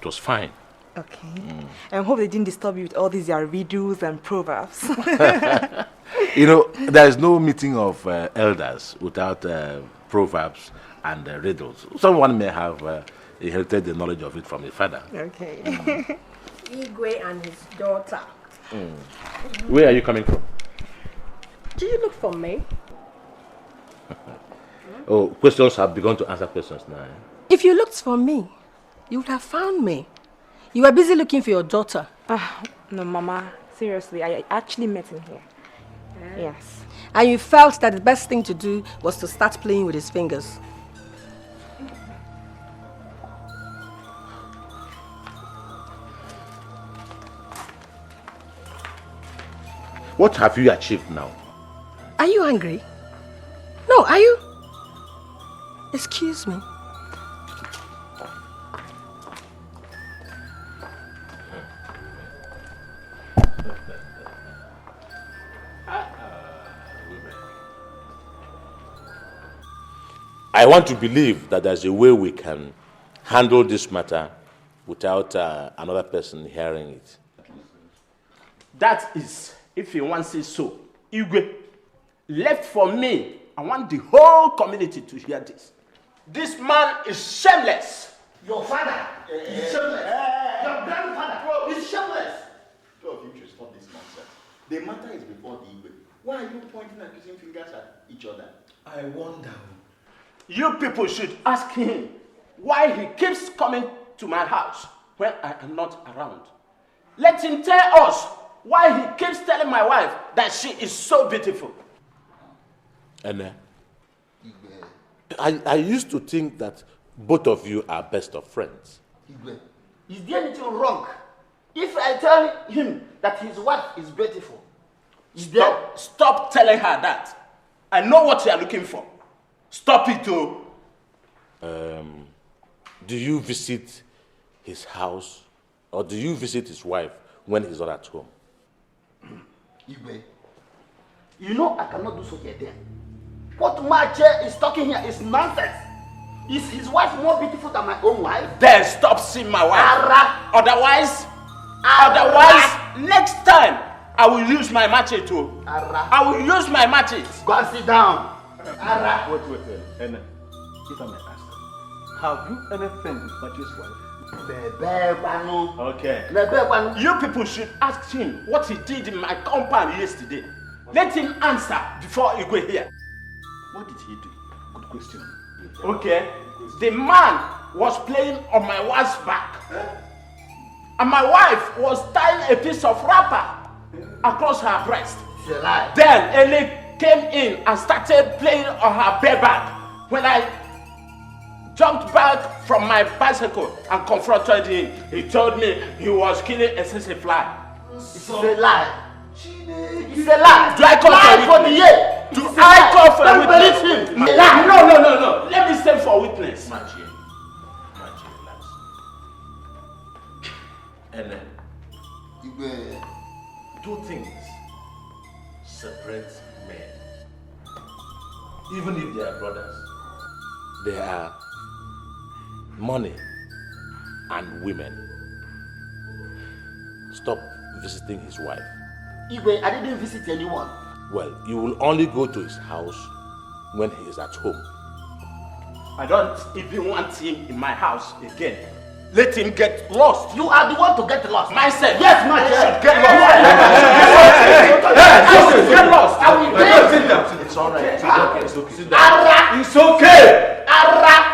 it was fine. Okay. I hope they didn't disturb you with all these your riddles and proverbs. You know, there is no meeting of elders without proverbs and riddles. Someone may have inherited the knowledge of it from his father. Okay. Iyke and his daughter. Where are you coming from? Did you look for me? Oh, questions have begun to answer questions now. If you looked for me, you would have found me. You were busy looking for your daughter. No, Mama. Seriously, I actually met him here. Yes. And you felt that the best thing to do was to start playing with his fingers. What have you achieved now? Are you angry? No, are you? Excuse me. I want to believe that there's a way we can handle this matter without another person hearing it. That is, if you want to say so, Iyke, left for me, I want the whole community to hear this. This man is shameless. Your father is shameless. Your grandfather is shameless. Two of you should stop this nonsense. The matter is before the Iyke. Why are you pointing and accusing fingers at each other? I wonder. You people should ask him why he keeps coming to my house when I am not around. Let him tell us why he keeps telling my wife that she is so beautiful. And I used to think that both of you are best of friends. Iyke, is there anything wrong if I tell him that his wife is beautiful? Stop telling her that. I know what you are looking for. Stop it, too. Do you visit his house or do you visit his wife when he's not at home? Iyke, you know I cannot do so here then. What Mache is talking here is nonsense. Is his wife more beautiful than my own wife? Then stop seeing my wife. Ara. Otherwise, next time I will use my machete too. Ara. I will use my machete. Go and sit down. Ara. Wait, Ene, if I may ask, have you anything with Machi's wife? Okay. You people should ask him what he did in my compound yesterday. Let him answer before you go here. What did he do? Good question. Okay. The man was playing on my wife's back. And my wife was tying a piece of wrapper across her breast. It's a lie. Then Eli came in and started playing on her bare back. When I jumped back from my bicycle and confronted him, he told me he was killing a sissy fly. It's a lie. It's a lie. Do I call for a witness? Do I call for a witness? Believe him. No. Let me stand for witness. Machi, relax. And Iyke, two things separate men. Even if they are brothers, they are money and women. Stop visiting his wife. Iyke, I didn't visit anyone. Well, you will only go to his house when he is at home. I don't even want him in my house again. Let him get lost. You are the one to get lost. Myself. Yes, my child. Get lost. I will Sit down. It's all right. It's okay. Sit down. Ara. It's okay. Ara.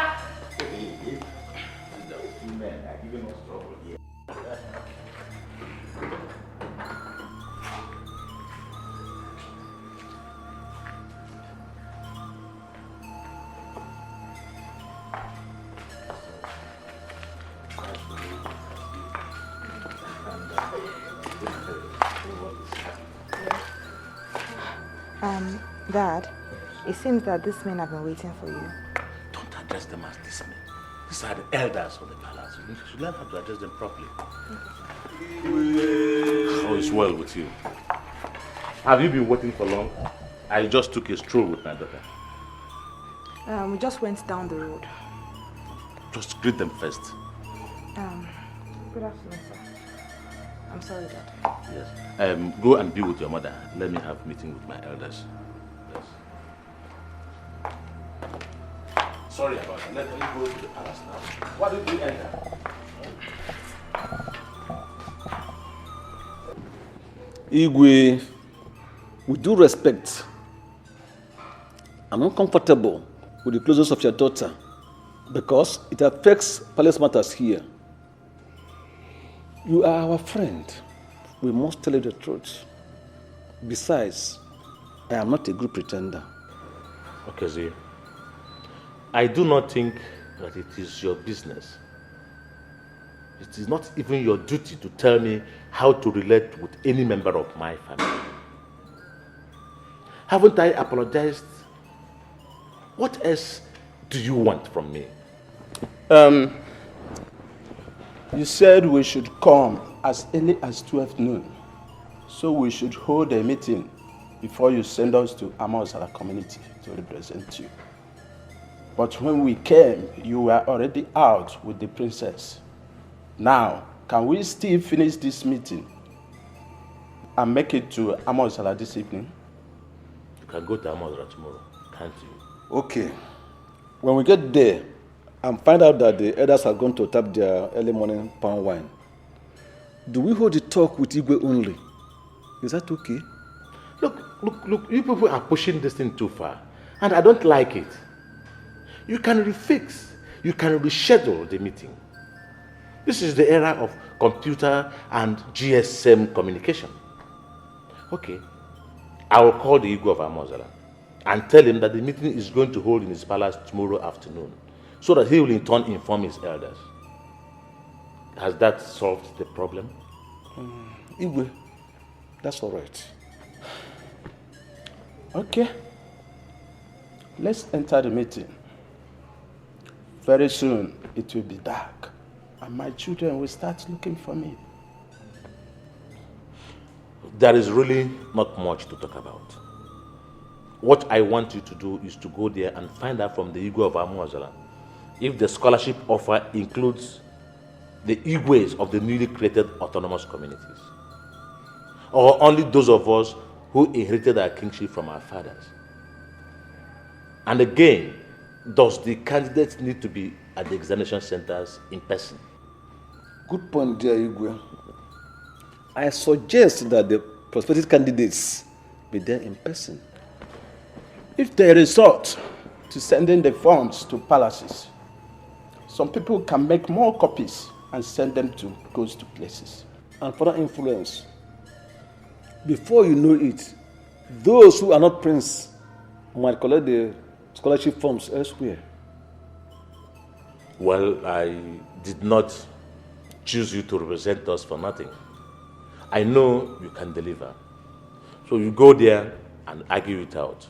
Dad, it seems that these men have been waiting for you. Don't address them as these men. These are the elders of the palace. You should learn how to address them properly. How is well with you? Have you been waiting for long? I just took a stroll with my daughter. We just went down the road. Just greet them first. Good afternoon, sir. I'm sorry, Dad. Yes. Go and be with your mother. Let me have a meeting with my elders. Yes. Sorry about that. Let me go to the palace now. Why did you enter? Iyke, with due respect, I'm uncomfortable with the closeness of your daughter because it affects palace matters here. You are our friend. We must tell you the truth. Besides, I am not a good pretender. Okay, Zee. I do not think that it is your business. It is not even your duty to tell me how to relate with any member of my family. Haven't I apologized? What else do you want from me? You said we should come as early as 12 noon. So we should hold a meeting before you send us to Amosala community to represent you. But when we came, you were already out with the princess. Now, can we still finish this meeting and make it to Amosala this evening? You can go to Amosala tomorrow, can't you? Okay. When we get there and find out that the elders are going to tap their early morning palm wine, do we hold the talk with Iyke only? Is that okay? Look, you people are pushing this thing too far, and I don't like it. You can refix, you can reschedule the meeting. This is the era of computer and GSM communication. Okay, I will call the Iyke of Amosala and tell him that the meeting is going to hold in his palace tomorrow afternoon, so that he will in turn inform his elders. Has that solved the problem? Iyke, that's all right. Okay. Let's enter the meeting. Very soon it will be dark, and my children will start looking for me. There is really not much to talk about. What I want you to do is to go there and find out from the Iyke of Amosala if the scholarship offer includes the Igbes of the newly created autonomous communities, or only those of us who inherited our kingship from our fathers. And again, does the candidates need to be at the examination centers in person? Good point, dear Iyke. I suggest that the prospective candidates be there in person. If they resort to sending the forms to palaces, some people can make more copies and send them to ghost places. And further influence. Before you know it, those who are not prince might collect the scholarship forms elsewhere. Well, I did not choose you to represent us for nothing. I know you can deliver. So you go there and argue it out.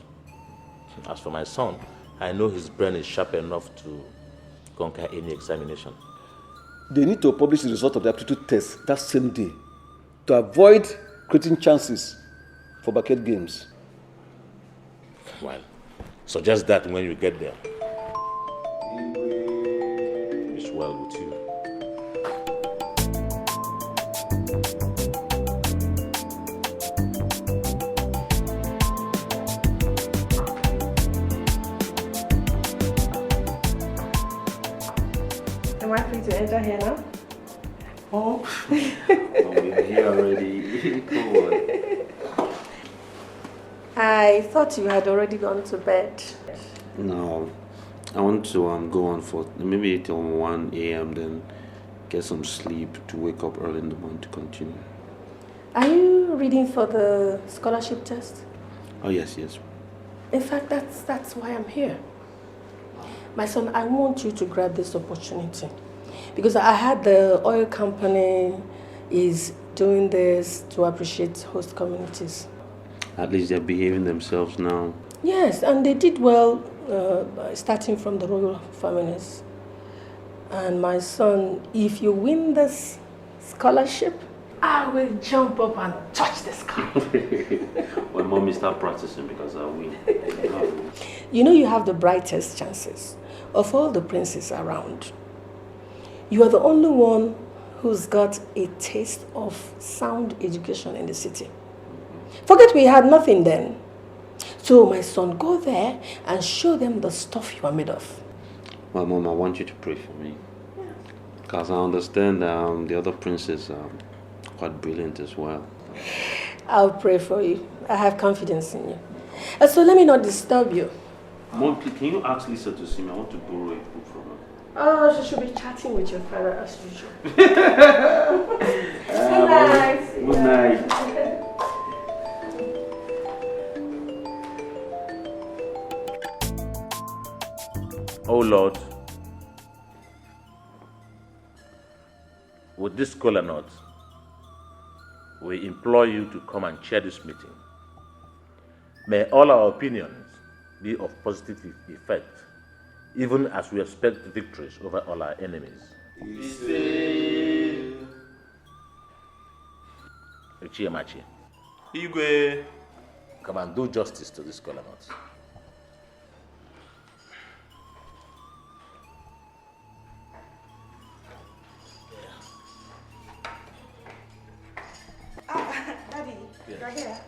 As for my son, I know his brain is sharp enough to conquer any examination. They need to publish the result of the aptitude test that same day to avoid creating chances for bucket games. Well, suggest that when you get there. It's well with you. Am I free to enter here now? Oh, we're here already. Come on. I thought you had already gone to bed. No, I want to go on for maybe till 1 a.m. then get some sleep to wake up early in the morning to continue. Are you reading for the scholarship test? Oh yes. In fact, that's why I'm here. My son, I want you to grab this opportunity because I heard the oil company is doing this to appreciate host communities. At least they're behaving themselves now. Yes, and they did well starting from the royal families. And my son, if you win this scholarship, I will jump up and touch the sky. When mommy start practicing because I win. You know you have the brightest chances of all the princes around. You are the only one who's got a taste of sound education in the city. Forget we had nothing then. So my son, go there and show them the stuff you are made of. Well, Mom, I want you to pray for me. Because I understand the other princes are quite brilliant as well. I'll pray for you. I have confidence in you. So let me not disturb you. Mom, can you ask Lisa to see me? I want to borrow a book from her. Oh, she should be chatting with your father as usual. Good night. Good night. Oh Lord, with this kola nut, we implore you to come and chair this meeting. May all our opinions be of positive effect, even as we expect victories over all our enemies. Iyke, Iyke, come and do justice to this kola nut. Daddy, you're here.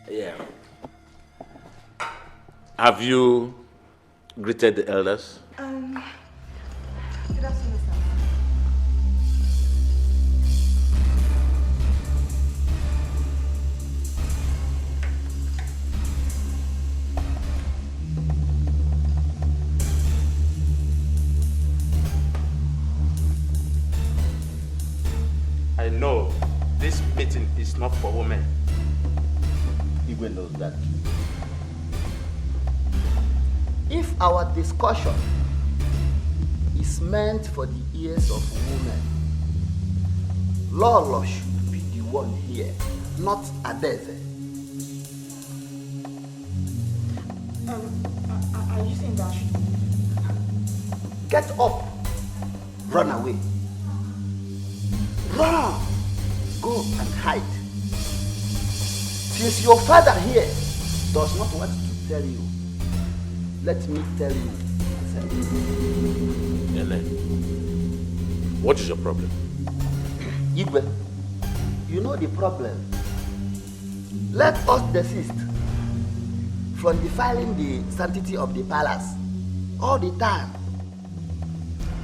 Yeah. Have you greeted the elders? Good afternoon, sir. I know this meeting is not for women. Iyke knows that. If our discussion is meant for the ears of women, Lolo should be the one here, not Adeze. Are you saying that? Get up, run away. Run! Go and hide. Since your father here does not want to tell you, let me tell you. Ellen, what is your problem? Iyke, you know the problem. Let us desist from defiling the sanctity of the palace all the time.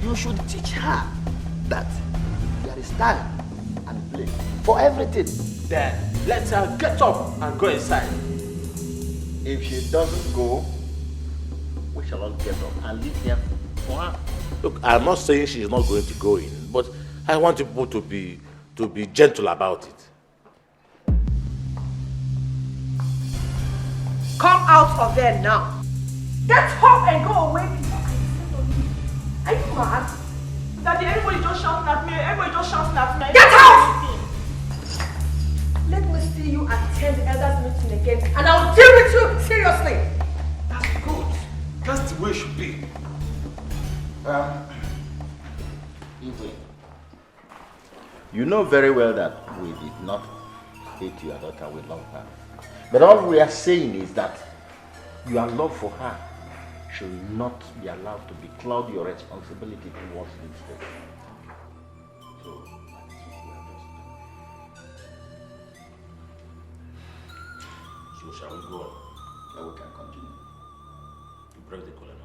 You should teach her that there is time and place for everything. Then let her get up and go inside. If she doesn't go, we shall all get up and leave here for her. Look, I'm not saying she is not going to go in, but I want people to be gentle about it. Come out of there now. Get up and go away before I send on you. Are you mad? Daddy, everybody just shouting at me. Everybody just shouting at me. Get out! Let me see you attend the elders meeting again and I'll deal with you seriously. That's good. That's the way it should be. Iyke, you know very well that we did not hate your daughter, we love her. But all we are saying is that your love for her should not be allowed to becloud your responsibility towards this thing. So, that is what we are just doing. So shall we go on? Now we can continue. To break the kola nut.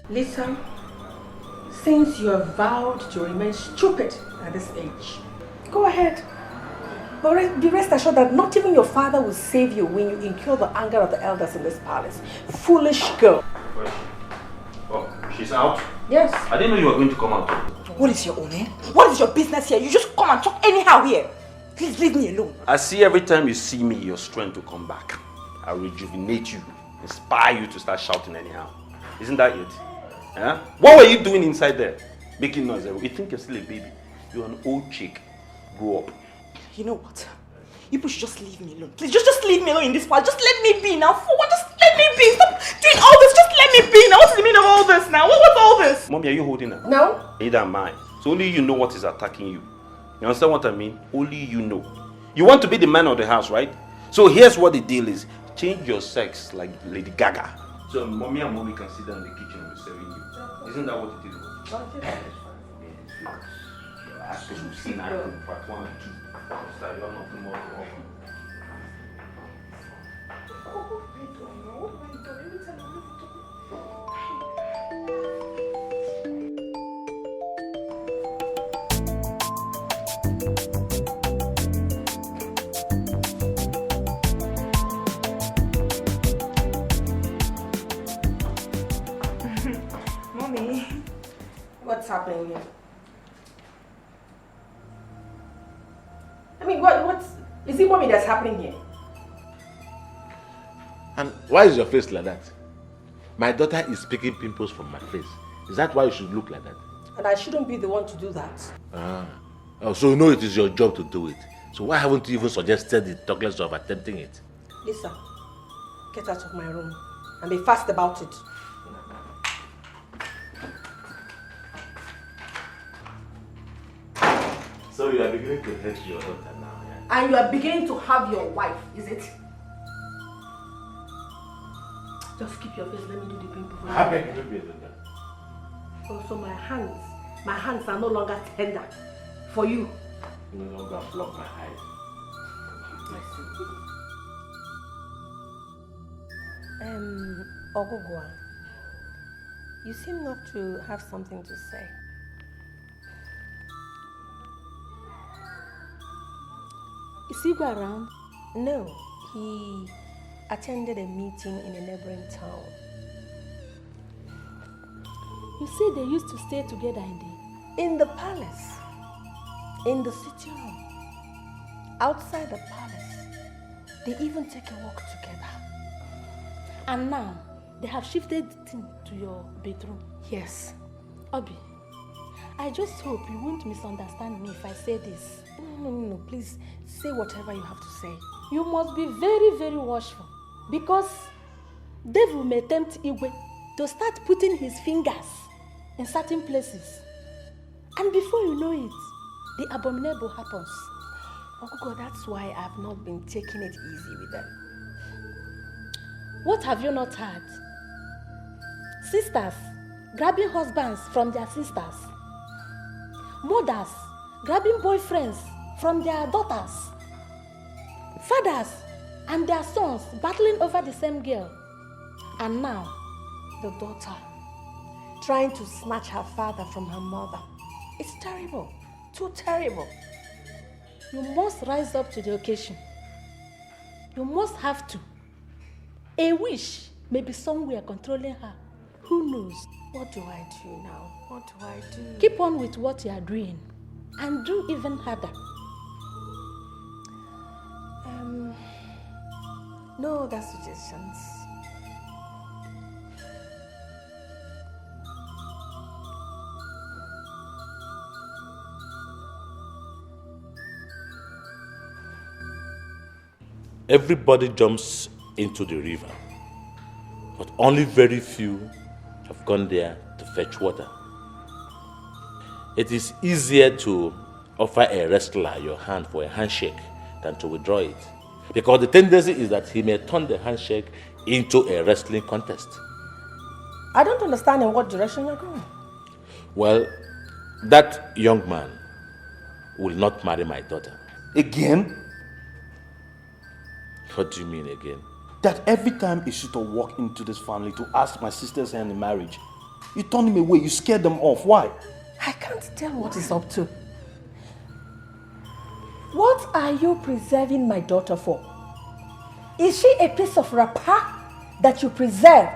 Listen, since you have vowed to remain stupid at this age, go ahead. But be rest assured that not even your father will save you when you incur the anger of the elders in this palace. Foolish girl. Oh, she's out? Yes. I didn't know you were going to come out. What is your own, eh? What is your business here? You just come and talk anyhow here. Please leave me alone. I see every time you see me, your strength to come back. I rejuvenate you, inspire you to start shouting anyhow. Isn't that it? Huh? What were you doing inside there? Making noise. You think you're still a baby. You're an old chick. Grow up. You know what? You people should just leave me alone. Please, just leave me alone in this part. Just let me be now. For what? Just let me be. Stop doing all this. Just let me be now. What's the meaning of all this now? What's all this? Mommy, are you holding her? No. Neither am I. So only you know what is attacking you. You understand what I mean? Only you know. You want to be the man of the house, right? So here's what the deal is. Change your sex like Lady Gaga So mommy and mommy can sit down in the kitchen and be serving you. Isn't that what it is? Acting, we've seen acting, part 1 and 2. So you are nothing more to offer. Oh, I don't know. Oh my God, every time I look at Mommy. what's happening here? I mean, what's... Is it mommy that's happening here? And why is your face like that? My daughter is picking pimples from my face. Is that why you should look like that? And I shouldn't be the one to do that. Oh, so you know it is your job to do it. So why haven't you even suggested the talkless of attempting it? Lisa, get out of my room and be fast about it. So you are beginning to hate your daughter now, yeah? And you are beginning to have your wife, is it? Just keep your face, let me do the pimple for you. How can you be a daughter? Also, my hands are no longer tender for you. No longer block my eyes. Ogugwa, you seem not to have something to say. Is he around? No, he attended a meeting in a neighboring town. You say they used to stay together In the palace, in the sitting room, outside the palace. They even take a walk together. And now, they have shifted the thing to your bedroom. Yes. Obi, I just hope you won't misunderstand me if I say this. No, please say whatever you have to say. You must be very, very watchful. Because devil may tempt Iyke to start putting his fingers in certain places. And before you know it, the abominable happens. Ogugo, that's why I've not been taking it easy with them. What have you not heard? Sisters grabbing husbands from their sisters. Mothers grabbing boyfriends from their daughters. Fathers and their sons battling over the same girl. And now, The daughter trying to snatch her father from her mother. It's terrible. Too terrible. you must rise up to the occasion. You must have to. A wish may be somewhere controlling her. Who knows? What do I do now? What do I do? Keep on with what you are doing and do even harder. No other suggestions. Everybody jumps into the river, but only very few have gone there to fetch water. It is easier to offer a wrestler your hand for a handshake than to withdraw it, because the tendency is that he may turn the handshake into a wrestling contest. I don't understand in what direction you're going. Well, that young man will not marry my daughter. Again? What do you mean again? That every time a suitor walk into this family to ask my sister's hand in marriage, you turn him away, you scare them off. Why? I can't tell what he's up to. What are you preserving my daughter for? Is she a piece of wrapper that you preserve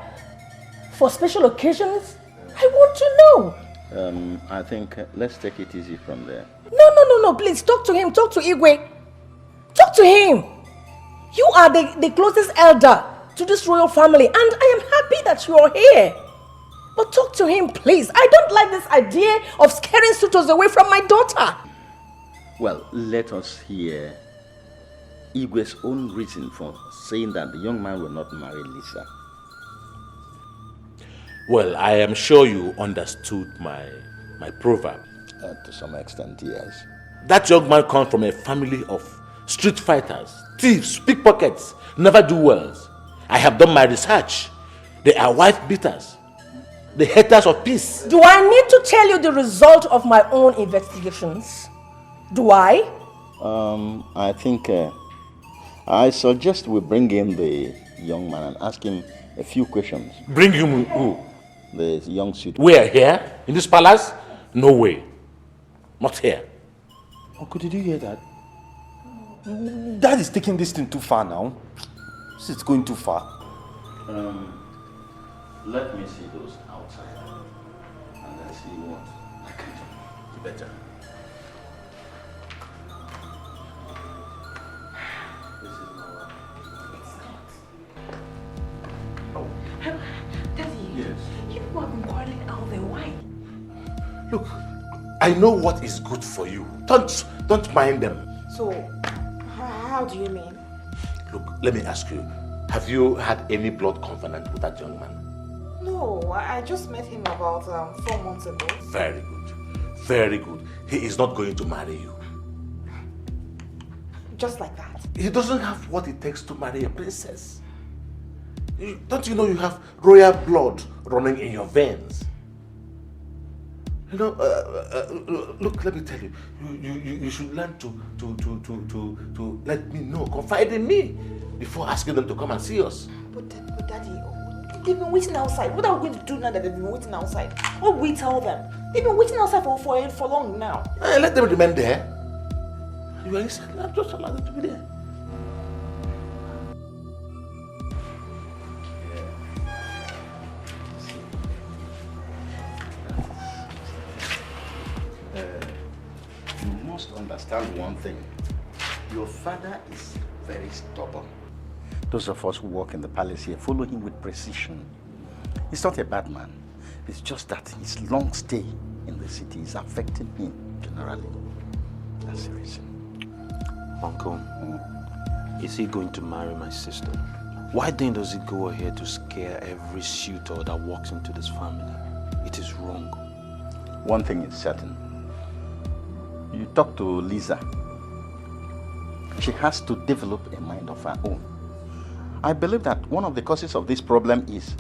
for special occasions? I want to know. I think let's take it easy from there. No, please talk to him. Talk to Iyke. Talk to him. You are the closest elder to this royal family, and I am happy that you are here. But talk to him, please. I don't like this idea of scaring suitors away from my daughter. Well, let us hear Igwe's own reason for saying that the young man will not marry Lisa. Well, I am sure you understood my proverb. To some extent, yes. That young man comes from a family of street fighters, thieves, pickpockets, never do wells. I have done my research. They are wife beaters. The haters of peace. Do I need to tell you the result of my own investigations? Do I? I think I suggest we bring in the young man and ask him a few questions. Bring him who? The young suitor. Where? Here? In this palace? No way. Not here. Uncle, did you hear that? Dad is taking this thing too far now. This is going too far. Let me see those outside. And let's see what I can do better. This is my wife. Oh. Daddy. Yes. You people have been quarreling out there. Why? Look, I know what is good for you. Don't mind them. So, how do you mean? Look, let me ask you. Have you had any blood covenant with that young man? No, I just met him about 4 months ago. Very good. Very good. He is not going to marry you. Just like that. He doesn't have what it takes to marry a princess. Don't you know you have royal blood running in your veins? You know, look, let me tell you, you should learn to let me know, confide in me before asking them to come and see us. But Daddy, they've been waiting outside. What are we going to do now that they've been waiting outside? What will we tell them? They've been waiting outside for long now. Let them remain there. You are inside, just allow them to be there. You must understand one thing. Your father is very stubborn. Those of us who work in the palace here follow him with precision. He's not a bad man. It's just that his long stay in the city is affecting him generally. That's the reason. Uncle, is he going to marry my sister? Why then does he go ahead to scare every suitor that walks into this family? It is wrong. One thing is certain. You talk to Lisa. She has to develop a mind of her own. I believe that one of the causes of this problem is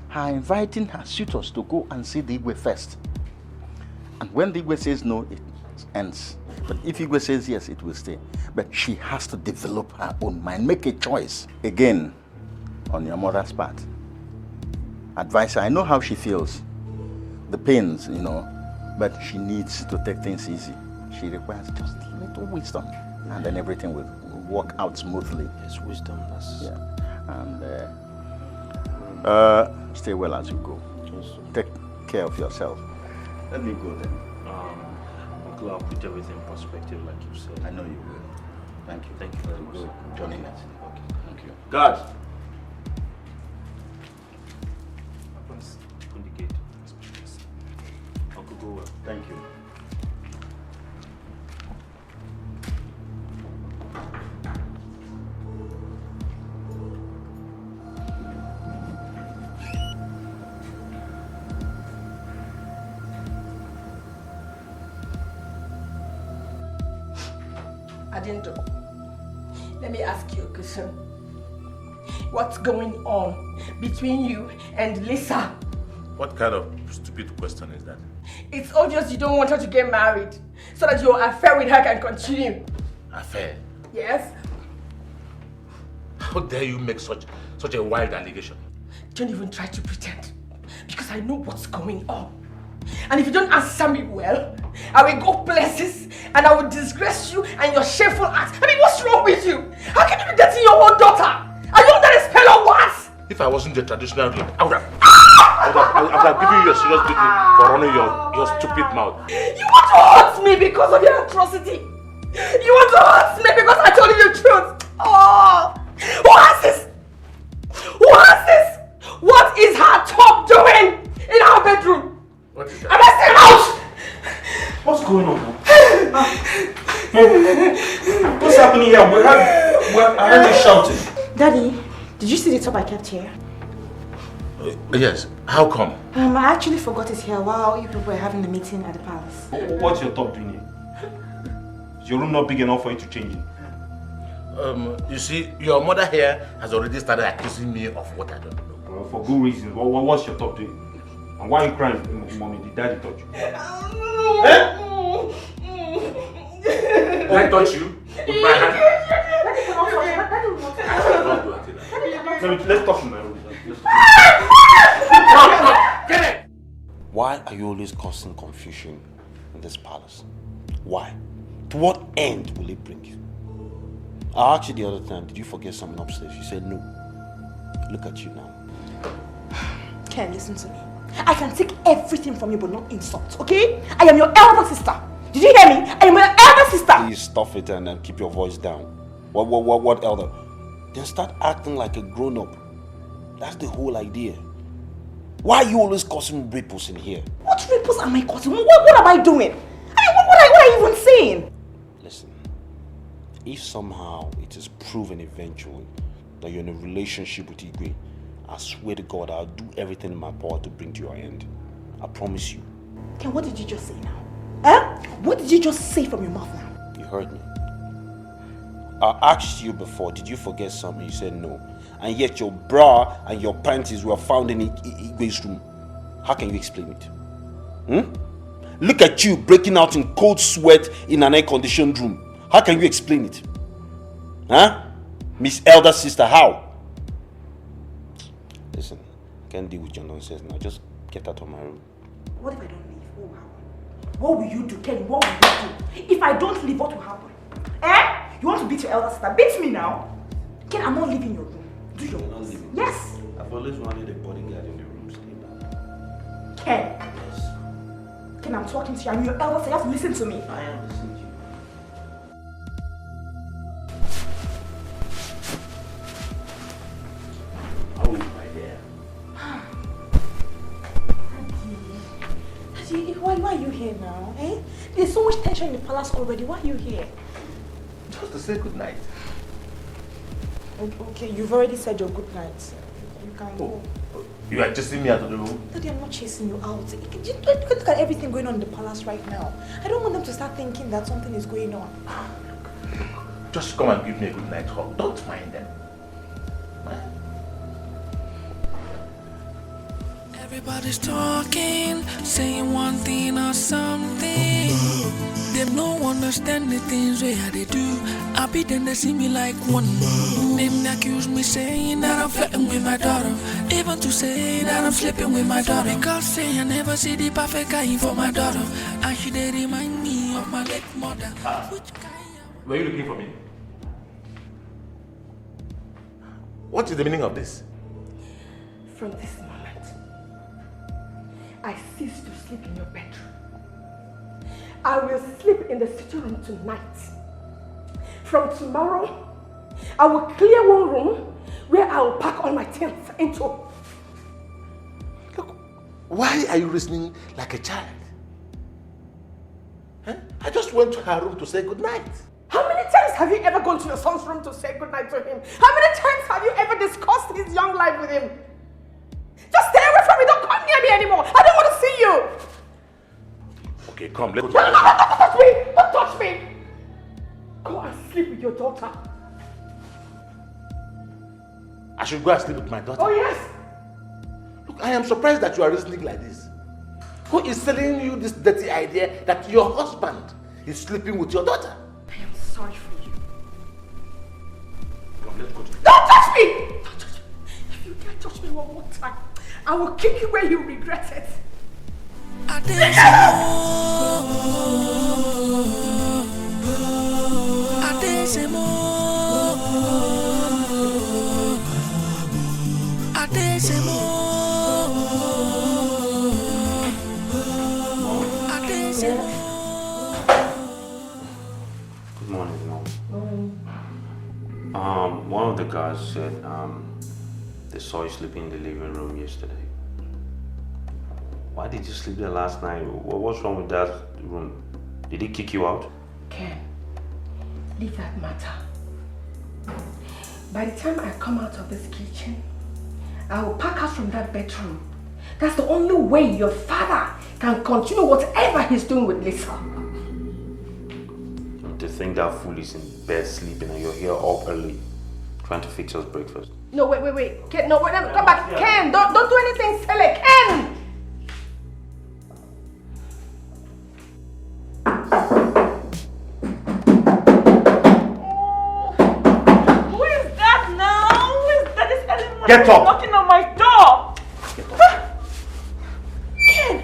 her inviting her suitors to go and see the Iyke first. And when the Iyke says no, it ends. But if Iyke says yes, it will stay. But she has to develop her own mind, make a choice. Again, on your mother's part. Advise her. I know how she feels. The pains, you know. But she needs to take things easy. She requires just a little wisdom. And then everything will work out smoothly. Yes, wisdom. That's... Yeah. And stay well as you go. Take care of yourself. Let me go then. Uncle, I'll put everything in perspective like you said. I know you will. Thank you. Thank you very much. Good joining us. Okay. Thank you. Guards! Open the gate. Uncle, go well. Thank you. Let me ask you a question. What's going on between you and Lisa? What kind of stupid question is that? It's obvious you don't want her to get married so that your affair with her can continue. Affair? Yes? How dare you make such a wild allegation? Don't even try to pretend, because I know what's going on. And if you don't answer me well, I will go places and I will disgrace you and your shameful acts. I mean, what's wrong with you? How can you be dating your own daughter? Are you under a spell or what? If I wasn't a traditional rape, I would have given you a serious beating for running your stupid mouth. You want to hurt me because of your atrocity? You want to hurt me because I told you the truth? Oh! Who has this? Who has this? What is her top doing in our bedroom? What is that? Am I still out? What's going on now? What's happening here? I heard you shouting. Daddy, did you see the top I kept here? Yes. How come? I actually forgot it here while you people were having the meeting at the palace. What's your top doing here? Is your room not big enough for you to change it? You see, your mother here has already started accusing me of what I don't know. for good reasons. What's your top doing? And why are you crying, mommy? Did daddy touch you? Eh? Did I touch you? With my hand? Let's talk in my room. Get it! Why are you always causing confusion in this palace? Why? To what end will it bring you? I asked you the other time, did you forget something upstairs? You said no. Look at you now. Ken, listen to me. I can take everything from you, but not insults, okay? I am your elder sister. Did you hear me? I am your elder sister. Please stop it and then keep your voice down. What elder? Then start acting like a grown-up. That's the whole idea. Why are you always causing ripples in here? What ripples am I causing? What am I doing? I mean, what are you even saying? Listen, if somehow it is proven eventually that you're in a relationship with Iyke, I swear to God, I'll do everything in my power to bring to your end. I promise you. Ken, what did you just say now? Huh? What did you just say from your mouth now? You heard me. I asked you before, did you forget something? You said no. And yet your bra and your panties were found in Iyke's room. How can you explain it? Look at you breaking out in cold sweat in an air-conditioned room. How can you explain it? Huh? Miss Elder Sister, how? Listen, I can't deal with your nonsense now. Just get out of my room. What if I don't leave? What will happen? What will you do, Ken? What will you do? If I don't leave, what will happen? Eh? You want to beat your elder sister? Beat me now. Ken, I'm not leaving your room. Do your worst. Yes. I've always wanted a bodyguard in the room. Stay back. Ken. Yes. Ken, I'm talking to you. I'm your elder sister. You have to listen to me. I am listening to you. How is my dear? Daddy, why are you here now? Eh? There's so much tension in the palace already. Why are you here? Just to say good night. Okay, you've already said your good night. You can go. You are chasing me out of the room? Daddy, I'm not chasing you out. Look at everything going on in the palace right now. I don't want them to start thinking that something is going on. Look, just come and give me a good night hug. Don't mind them. Everybody's talking, saying one thing or something. They don't understand the things where they do. I be then they see me like one. Them accuse me saying that I'm flirting with my daughter. Even to say that I'm sleeping with my daughter. Because say I never see the perfect guy for my daughter. And she they remind me of my late mother. Were you looking for me? What is the meaning of this? From this moment, I cease to sleep in your bedroom. I will sleep in the sitting room tonight. From tomorrow, I will clear one room where I will pack all my things into. Look, why are you reasoning like a child? Huh? I just went to her room to say good night. How many times have you ever gone to your son's room to say good night to him? How many times have you ever discussed his young life with him? Just stay away from me. Don't come near me anymore. I don't want to see you. Okay, come, let's go. No, don't touch me. Don't touch me. Go and sleep with your daughter. I should go and sleep with my daughter? Oh, yes. Look, I am surprised that you are reasoning like this. Who is selling you this dirty idea that your husband is sleeping with your daughter? I am sorry for you. Come, let's go. Don't touch me! Don't touch me. If you dare touch me one more time, I will kick you where you regret it. Good morning, Mom. One of the guys said they saw you sleeping in the living room yesterday. Why did you sleep there last night? What's wrong with that room? Did he kick you out? Ken, leave that matter. By the time I come out of this kitchen, I will pack us from that bedroom. That's the only way your father can continue whatever he's doing with Lisa. To think that fool is in bed sleeping and you're here up early Trying to fix us breakfast. No, wait. Ken, no, wait, come back. Ken, don't do anything silly. Ken! Who is that now? Who is that? This early Get up! Knocking on my door. Ken,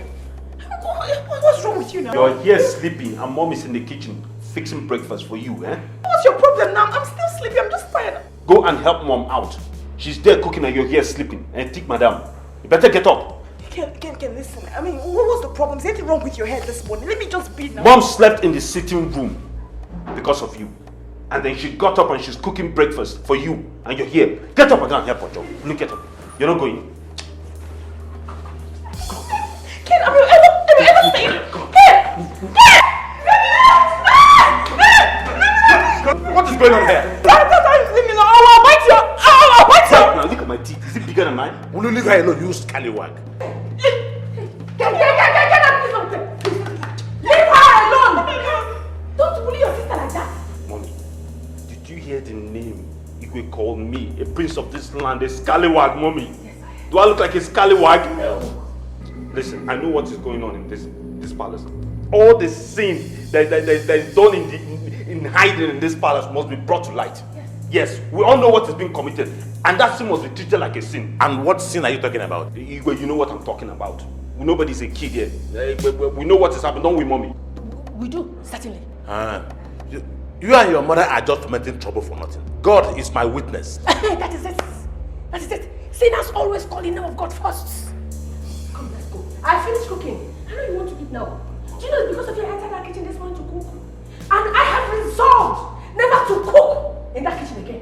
what's wrong with you now? You're here sleeping and mom is in the kitchen fixing breakfast for you, eh? What's your problem now? I'm still sleepy. I'm just tired. Go and help mom out. She's there cooking and you're here sleeping. And think, madam, you better get up. Ken, listen. I mean, what was the problem? Is anything wrong with your head this morning? Let me just be now. Mom slept in the sitting room because of you. And then she got up and she's cooking breakfast for you. And you're here. Get up and go and help her, Joe. Look at her. You're not going. Ken, have you ever seen? Ken! What is going on here? I'll bite you! Now look at my teeth. Is it bigger than mine? Will you leave her alone, you scallywag? Get up, leave her alone! Don't bully your sister like that. Mommy, did you hear the name Iyke called me? A prince of this land, a scallywag, Mommy. Yes, do I look like a scallywag? No. Listen, I know what is going on in this palace. All the sin that is done in hiding in this palace must be brought to light. Yes, we all know what is being committed, and that sin must be treated like a sin. And what sin are you talking about? Iyke, you know what I'm talking about. Nobody's a kid here. We know what is happening, don't we, Mommy? We do, certainly. You and your mother are just making trouble for nothing. God is my witness. That is it. Sinners always call the name of God first. Come, let's go. I finished cooking. I know you want to eat now. Do you know it's because of your entered that kitchen this morning to cook? And I have resolved never to cook in that kitchen again.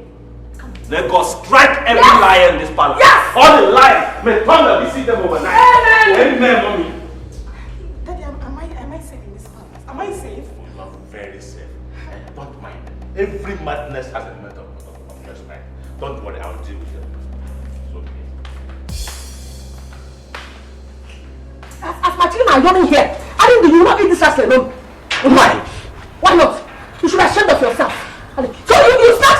Come. Let God strike every liar in this palace. Yes! All the liars may thunder, we see them overnight. Amen, Mommy. Daddy, am I safe in this palace? Am I safe? You are very safe. Don't mind. Every madness has a method of respect. Don't worry, I'll deal with them. As my children are yawning here, I think you will not eat this rice alone. Why? Why not? You should have ashamed of yourself. So you start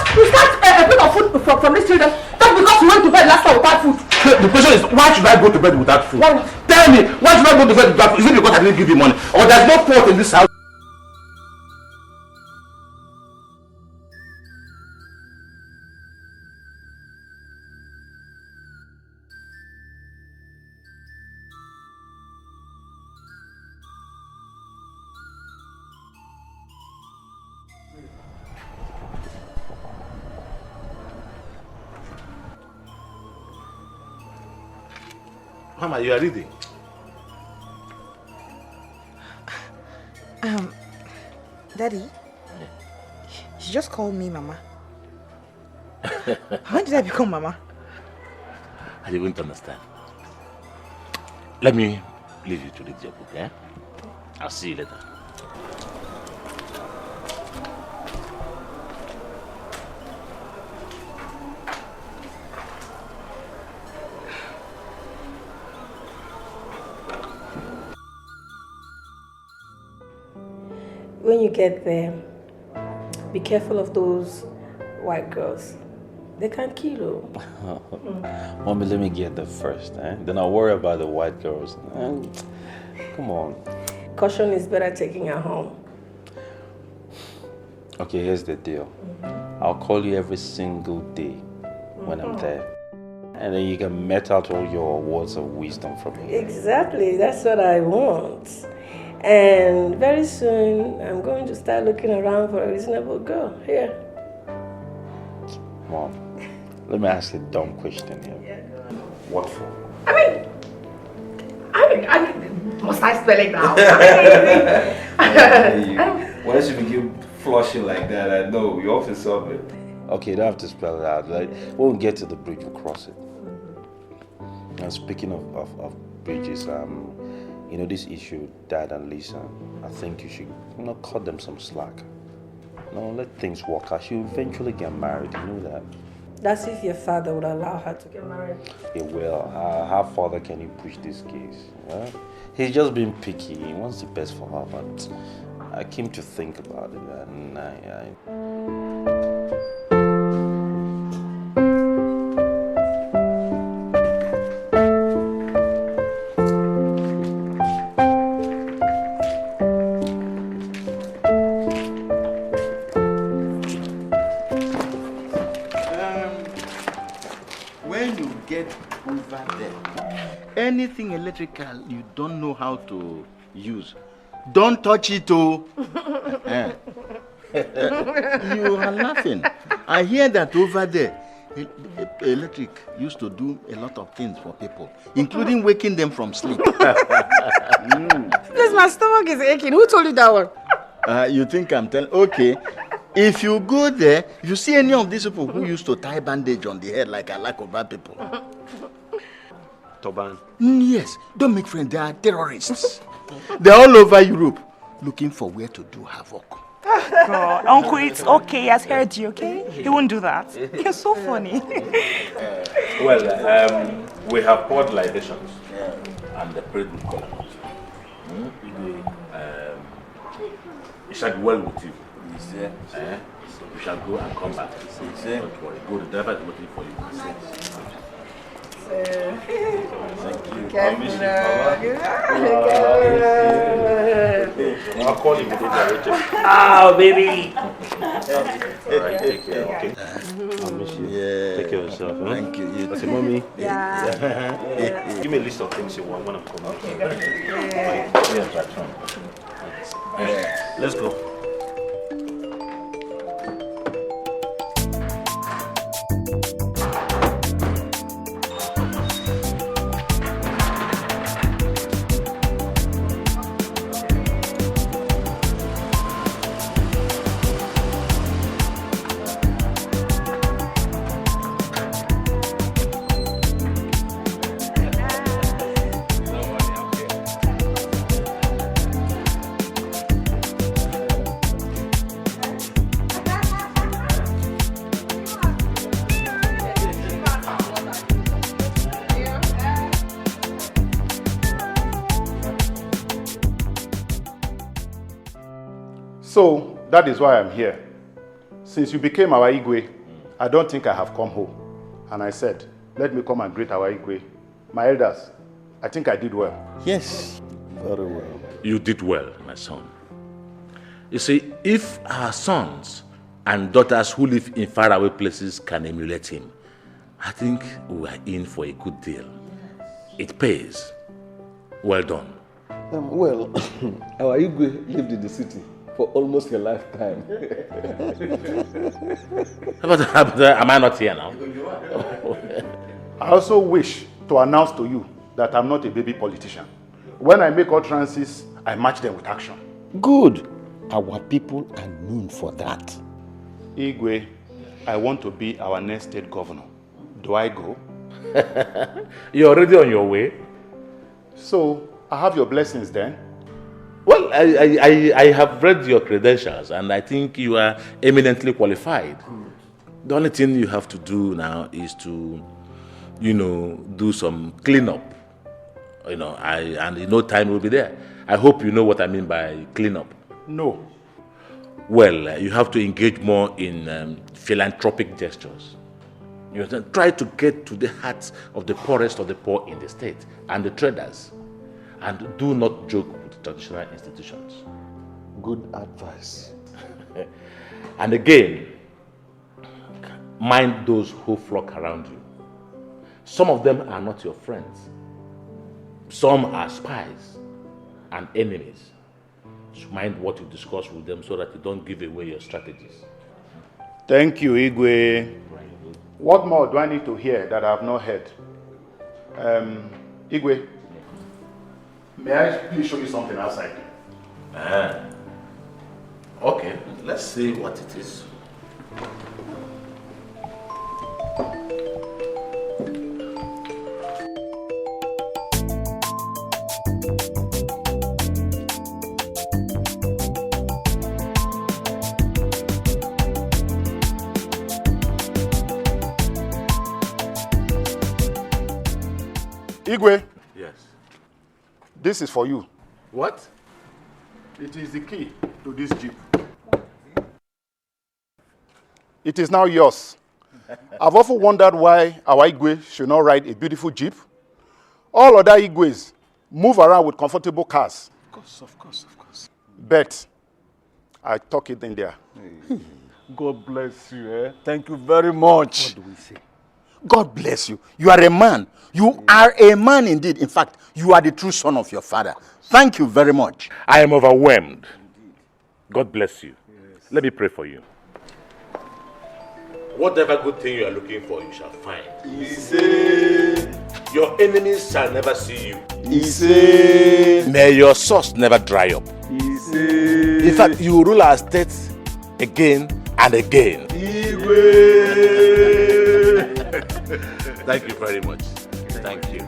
a plate of food from these children just because you went to bed last night without food. The question is, why should I go to bed without food? Why not? Tell me, why should I go to bed without food? Is it because I didn't give you money? Or there's no fault in this house? Mama, you are reading. Daddy, she just called me Mama. When did I become Mama? I didn't understand. Let me leave you to read your book, eh? I'll see you later. When you get there, be careful of those white girls. They can kill you. Mommy, let me get there first, eh? Then I'll worry about the white girls. Come on. Caution is better taking her home. Okay, here's the deal. I'll call you every single day when I'm there. And then you can met out all your words of wisdom from me. Exactly, that's what I want. And very soon, I'm going to start looking around for a reasonable girl here. Mom, let me ask a dumb question here. Yeah. What for? I mean, must I spell it now? Once you begin flushing like that, I know you have to solve it. Okay, you don't have to spell it out. Like, when we get to the bridge, we'll cross it. Now, speaking of bridges, you know, this issue, Dad and Lisa, I think you should, cut them some slack. Let things work out. She'll eventually get married, you know that. That's if your father would allow her to get married. He will. How further can you push this case? Yeah? He's just being picky. He wants the best for her, but I came to think about it, and anything electrical you don't know how to use, don't touch it, oh. You are laughing. I hear that over there, electric used to do a lot of things for people, including waking them from sleep. Yes, my stomach is aching. Who told you that one? You think I'm telling? Okay. If you go there, if you see any of these people who used to tie bandage on the head like I like bad people. Turban. Yes, don't make friends. They are terrorists. They're all over Europe looking for where to do havoc. God, Uncle, it's okay. He has heard you, okay? He won't do that. You're so funny. We have poured libations and the prayed with God. It shall be well with you. You shall go and come back. Don't worry. Go, the driver is waiting for you. Thank you. I'll call him immediately. Oh, baby! Alright, take care, okay? I'll miss you. Yeah. Take care of yourself. Huh? Thank you. You Okay, too. mommy. Yeah. Give me a list of things you want when I'm coming. Let's go. So, that is why I'm here. Since you became our Iyke, I don't think I have come home. And I said, let me come and greet our Iyke. My elders, I think I did well. Yes, very well. You did well, my son. You see, if our sons and daughters who live in faraway places can emulate him, I think we are in for a good deal. It pays. Well done. Well, our Iyke lived in the city for almost a lifetime. But am I not here now? I also wish to announce to you that I'm not a baby politician. When I make utterances, I match them with action. Good. Our people are known for that. Iyke, I want to be our next state governor. Do I go? You're already on your way. So, I have your blessings then. Well, I have read your credentials and I think you are eminently qualified. The only thing you have to do now is to, do some cleanup. And in no time will be there. I hope you know what I mean by cleanup. No. Well, you have to engage more in philanthropic gestures. You try to get to the hearts of the poorest of the poor in the state and the traders. And do not joke with traditional institutions. Good advice. And again, mind those who flock around you. Some of them are not your friends. Some are spies and enemies. So mind what you discuss with them so that you don't give away your strategies. Thank you, Iyke. What more do I need to hear that I have not heard? Iyke, may I please show you something outside? Okay, let's see what it is. Iyke, Yes. this is for you. What? It is the key to this jeep. It is now yours. I've often wondered why our Iyke should not ride a beautiful jeep. All other Iykes move around with comfortable cars. Of course. But I tuck it in there. God bless you. Thank you very much. What do we say? God bless you. You are a man. You are a man indeed. In fact, you are the true son of your father. Thank you very much. I am overwhelmed. God bless you. Yes. Let me pray for you. Whatever good thing you are looking for, you shall find. Iyke. Your enemies shall never see you. Iyke. May your source never dry up. Iyke. In fact, you will rule our states again and again. Thank you very much. Thank you.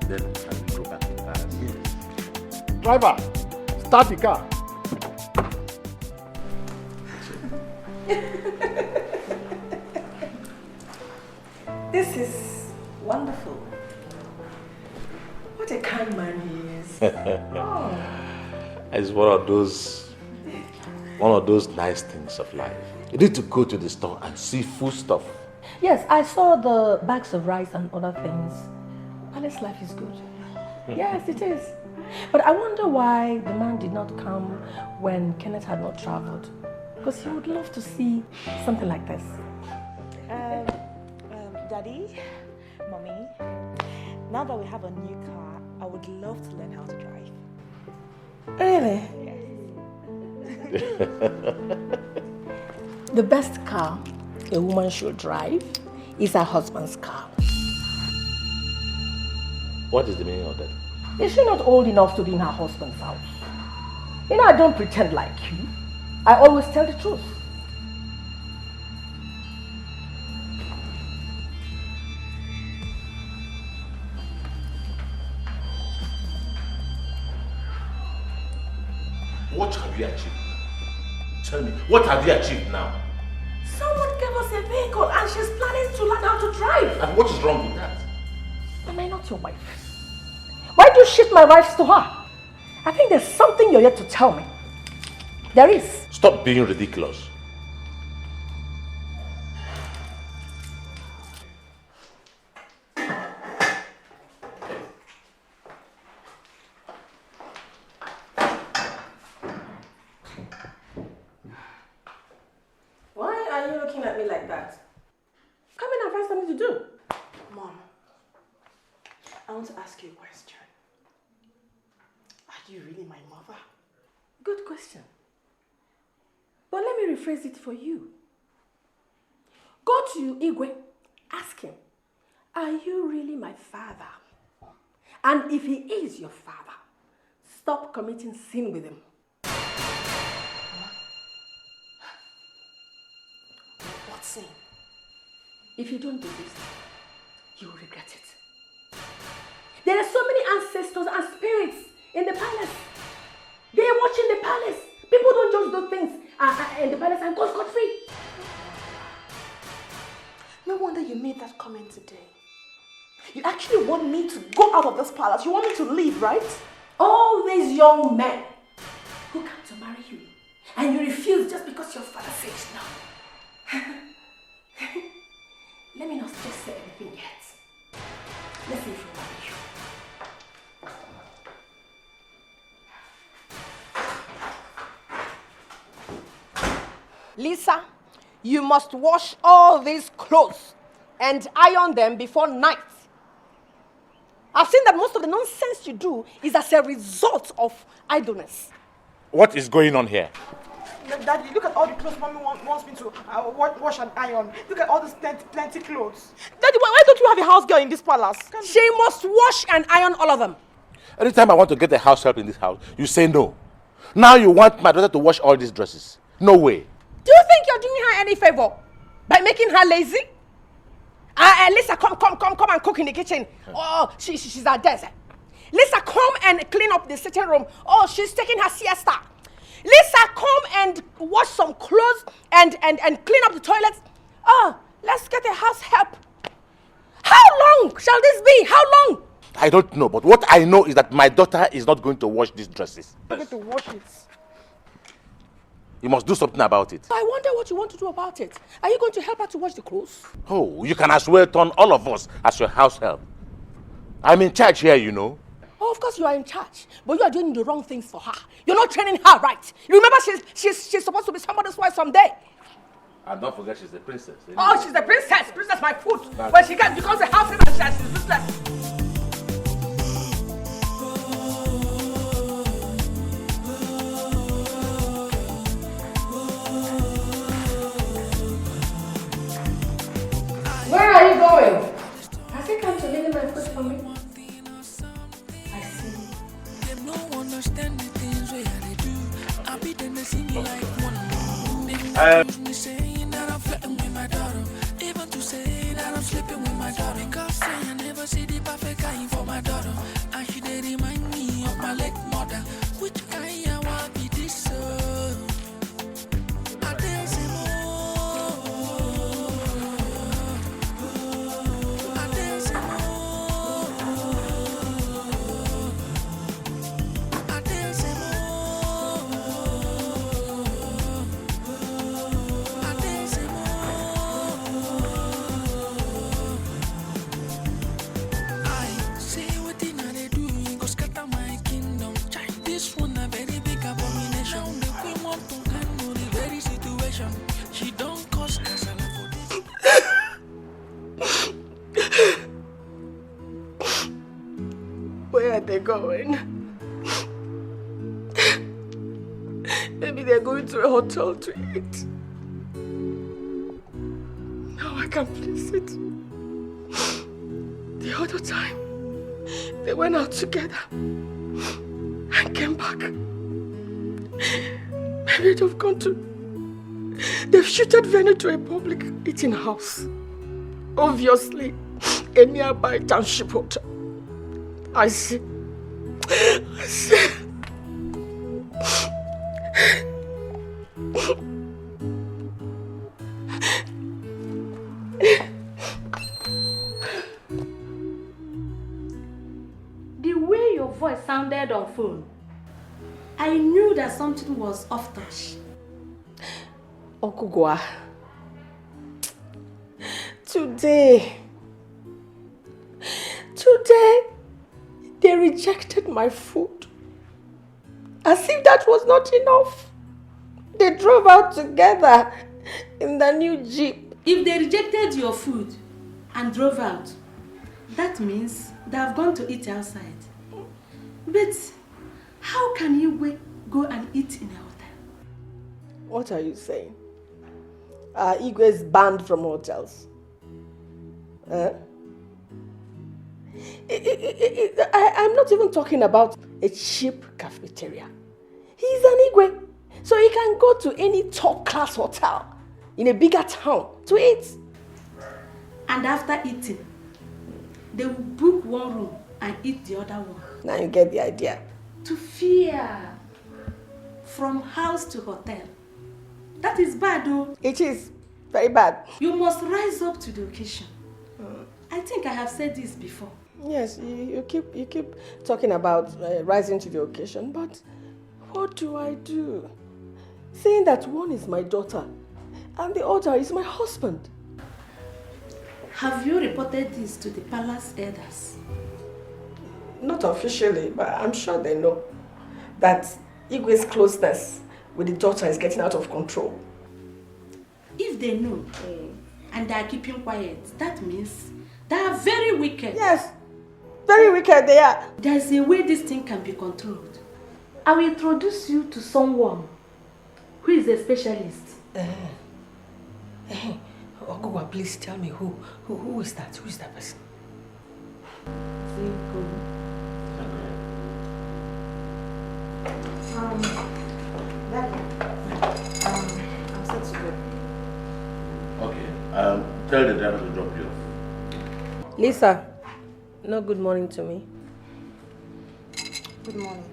Then I'll go back to the palace. Driver, start the car. This is wonderful. What a kind man he is. It's one of those nice things of life. You need to go to the store and see food stuff. Yes, I saw the bags of rice and other things. Palace life is good. Yes, it is. But I wonder why the man did not come when Kenneth had not traveled. Because he would love to see something like this. Daddy, Mommy, now that we have a new car, I would love to learn how to drive. Really? Yes. The best car a woman should drive is her husband's car. What is the meaning of that? Is she not old enough to be in her husband's house? You know, I don't pretend like you. I always tell the truth. What have you achieved? Tell me, what have you achieved now? Someone gave us a vehicle and she's planning to learn how to drive. And what is wrong with that? Am I not your wife? Why do you shift my rights to her? I think there's something you're yet to tell me. There is. Stop being ridiculous. Why are you looking at me like that? Come in and find something to do. Mom, I want to ask you a question. Are you really my mother? Good question. But let me rephrase it for you. Go to Iyke, ask him, are you really my father? And if he is your father, stop committing sin with him. What sin? If you don't do this, you will regret it. There are so many ancestors and spirits in the palace. They are watching the palace. People don't just do things in the palace and go scot-free. No wonder you made that comment today. You actually want me to go out of this palace. You want me to leave, right? All these young men who come to marry you and you refuse just because your father says no. Let me not just say anything yet. Let's see if you marry you. Lisa, you must wash all these clothes and iron them before night. I've seen that most of the nonsense you do is as a result of idleness. What is going on here? Daddy, look at all the clothes Mommy wants me to wash and iron. Look at all these plenty clothes. Daddy, why don't you have a house girl in this palace? She must wash and iron all of them. Anytime I want to get a house help in this house, you say no. Now you want my daughter to wash all these dresses. No way. Do you think you're doing her any favor by making her lazy? Lisa, come and cook in the kitchen. Oh, she's at desk. Lisa, come and clean up the sitting room. Oh, she's taking her siesta. Lisa, come and wash some clothes and clean up the toilets. Oh, let's get a house help. How long shall this be? How long? I don't know, but what I know is that my daughter is not going to wash these dresses. I'm going to wash it. You must do something about it. I wonder what you want to do about it. Are you going to help her to wash the clothes? Oh, you can as well turn all of us as your house help. I'm in charge here, you know. Oh, of course you are in charge, but you are doing the wrong things for her. You're not training her right. You remember she's supposed to be somebody's wife someday. And don't forget she's the princess. Oh, she's the princess. Princess my foot. When she becomes a half woman, she's useless. Where are you going? Has he come to leave my food for me? I see. They don't understand the things where they do. I be them, they see me like one. Me saying that I'm flirting with my daughter. Even to say that I'm sleeping with my daughter. Because I never see the perfect guy for my daughter. And she they remind me of my late mother. Which kind of want be this? I dare say Where are they going? Maybe they're going to a hotel to eat. Now I can place it. The other time, they went out together and came back. Maybe they've gone to... They've shifted venue to a public eating house. Obviously, a nearby township hotel. I see. I see. The way your voice sounded on phone, I knew that something was off touch. Okugwa, today, they rejected my food. As if that was not enough. They drove out together in the new Jeep. If they rejected your food and drove out, that means they have gone to eat outside. But how can you go and eat in a hotel? What are you saying? Iyke is banned from hotels. I'm not even talking about a cheap cafeteria. He's an Iyke, so he can go to any top-class hotel in a bigger town to eat. And after eating, they will book one room and eat the other one. Now you get the idea. To fear from house to hotel. That is bad, though. It is very bad. You must rise up to the occasion. I think I have said this before. Yes, you keep talking about rising to the occasion, but what do I do? Saying that one is my daughter and the other is my husband. Have you reported this to the palace elders? Not officially, but I'm sure they know that Iyke's closeness with the daughter is getting out of control. If they know and they are keeping quiet, that means they are very wicked. Yes, very wicked they are. There's a way this thing can be controlled. I will introduce you to someone who is a specialist. Ogugwa, please tell me who is that? Who is that person? Daddy, I'm set to go. Okay. Tell the driver to drop you off. Lisa, no good morning to me. Good morning.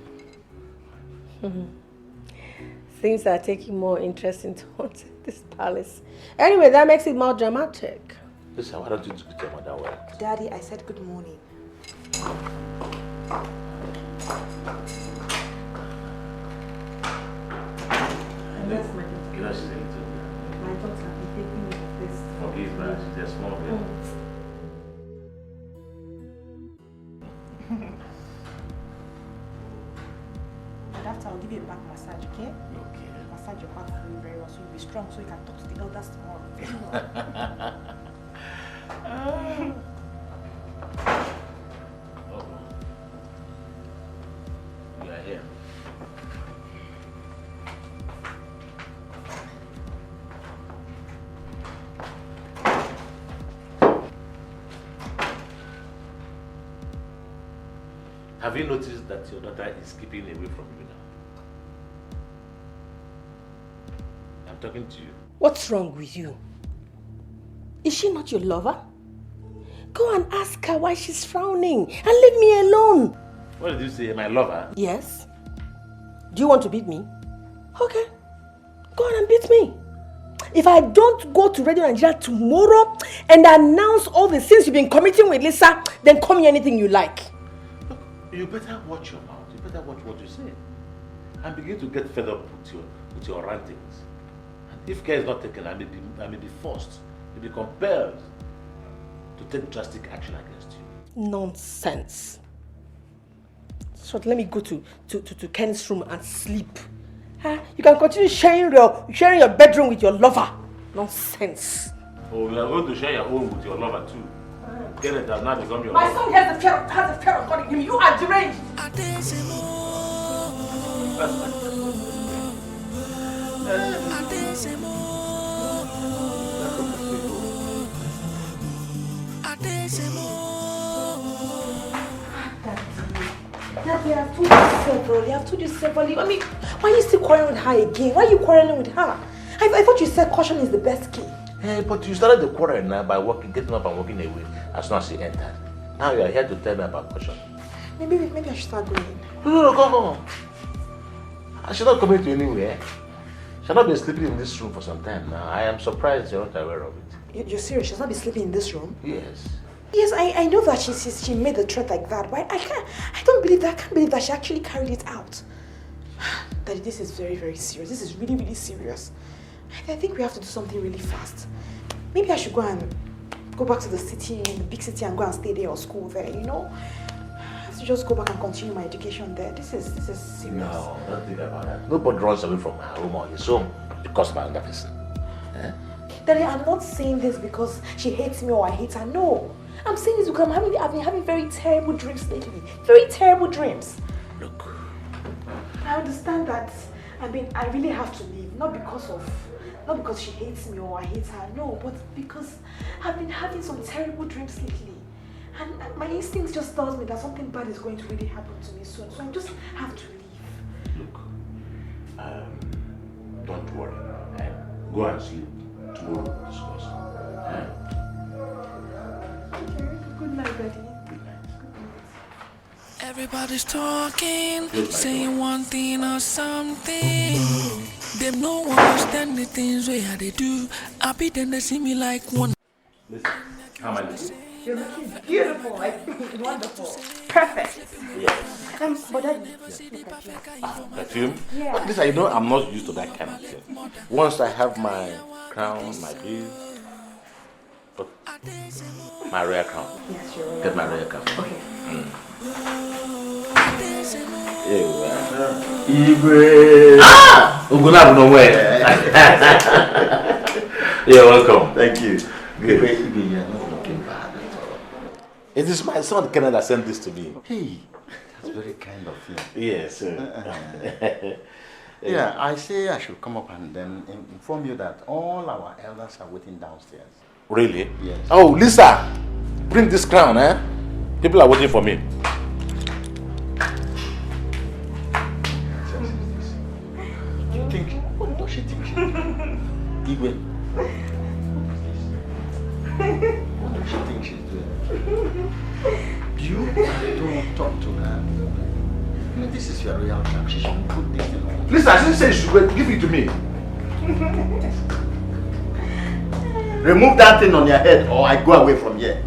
Things are taking more interest into this palace. Anyway, that makes it more dramatic. Listen, why don't you do your mother well? Daddy, I said good morning. That's my daughter. You know she's a little girl. My daughter, be taking me to this. Forgive her, she's a small girl. And after, I'll give you a back massage, okay? Okay. Massage recharge your battery very well so you'll be strong so you can talk to the elders tomorrow. Oh. You are here. Have you noticed that your daughter is keeping away from you now? I'm talking to you. What's wrong with you? Is she not your lover? Go and ask her why she's frowning and leave me alone. What did you say, my lover? Yes. Do you want to beat me? Okay. Go on and beat me. If I don't go to Radio Nigeria tomorrow and announce all the sins you've been committing with Lisa, then call me anything you like. Look, you better watch your mouth. You better watch what you say. And begin to get fed up with your rantings. And if care is not taken, I may be forced, to be compelled to take drastic action against you. Nonsense. So let me go to Ken's room and sleep. Huh? You can continue sharing your bedroom with your lover. Nonsense. Oh, you are going to share your home with your lover too. Kenneth has now become your My lover. son has a fear of calling him. You are deranged. Daddy, I have told you severally. I mean, why are you still quarreling with her again? Why are you quarreling with her? I thought you said caution is the best key. Hey, but you started the quarrel now by getting up and walking away as soon as she entered. Now you are here to tell me about caution. Maybe I should start going. No, go. I should not commit to anywhere. She'll not be sleeping in this room for some time now. I am surprised you're not aware of it. You're serious? She'll not be sleeping in this room? Yes. Yes, I know that she made the threat like that, but I can't believe that she actually carried it out. Daddy, this is very, very serious. This is really, really serious. I think we have to do something really fast. Maybe I should go back to the city, in the big city, and go and stay there or school there, you know? I have to just go back and continue my education there. This is serious. No, don't think about that. Nobody runs away from her home or his home because of another person. Eh? Daddy, I'm not saying this because she hates me or I hate her. No. I'm saying this because I've been having very terrible dreams lately. Very terrible dreams. Look. I understand that. I really have to leave. Not because she hates me or I hate her. No, but because I've been having some terrible dreams lately. And my instincts just tells me that something bad is going to really happen to me soon. So I just have to leave. Look. Don't worry. Go and sleep. Tomorrow we'll discuss. Good night, Daddy. Everybody's talking, saying one thing or something. Them no understand the things where they do. I be then they see me like one. Listen, how am I looking? You're looking beautiful, like wonderful, perfect. Yes. But Daddy, Perfume? Yeah. But listen, you know I'm not used to that kind of thing. Once I have my crown, my beads, but my rare crown. Yes, you're right. Get my rare crown. Okay. Iyke. Ah! Ugunab nowhere. You're welcome. Thank you. Good. You're not looking bad at all. It is my son Canada that sent this to me. Hey, that's very kind of you. Yes. Yeah, I say I should come up and then inform you that all our elders are waiting downstairs. Really? Yes. Oh, Lisa, bring this crown, eh? People are waiting for me. You think? What does she think? Iyke. What does she think she's doing? You don't talk to her. I mean, this is your real time. She shouldn't put this in on. Lisa, I didn't say you should give it to me. Remove that thing on your head or I go away from here.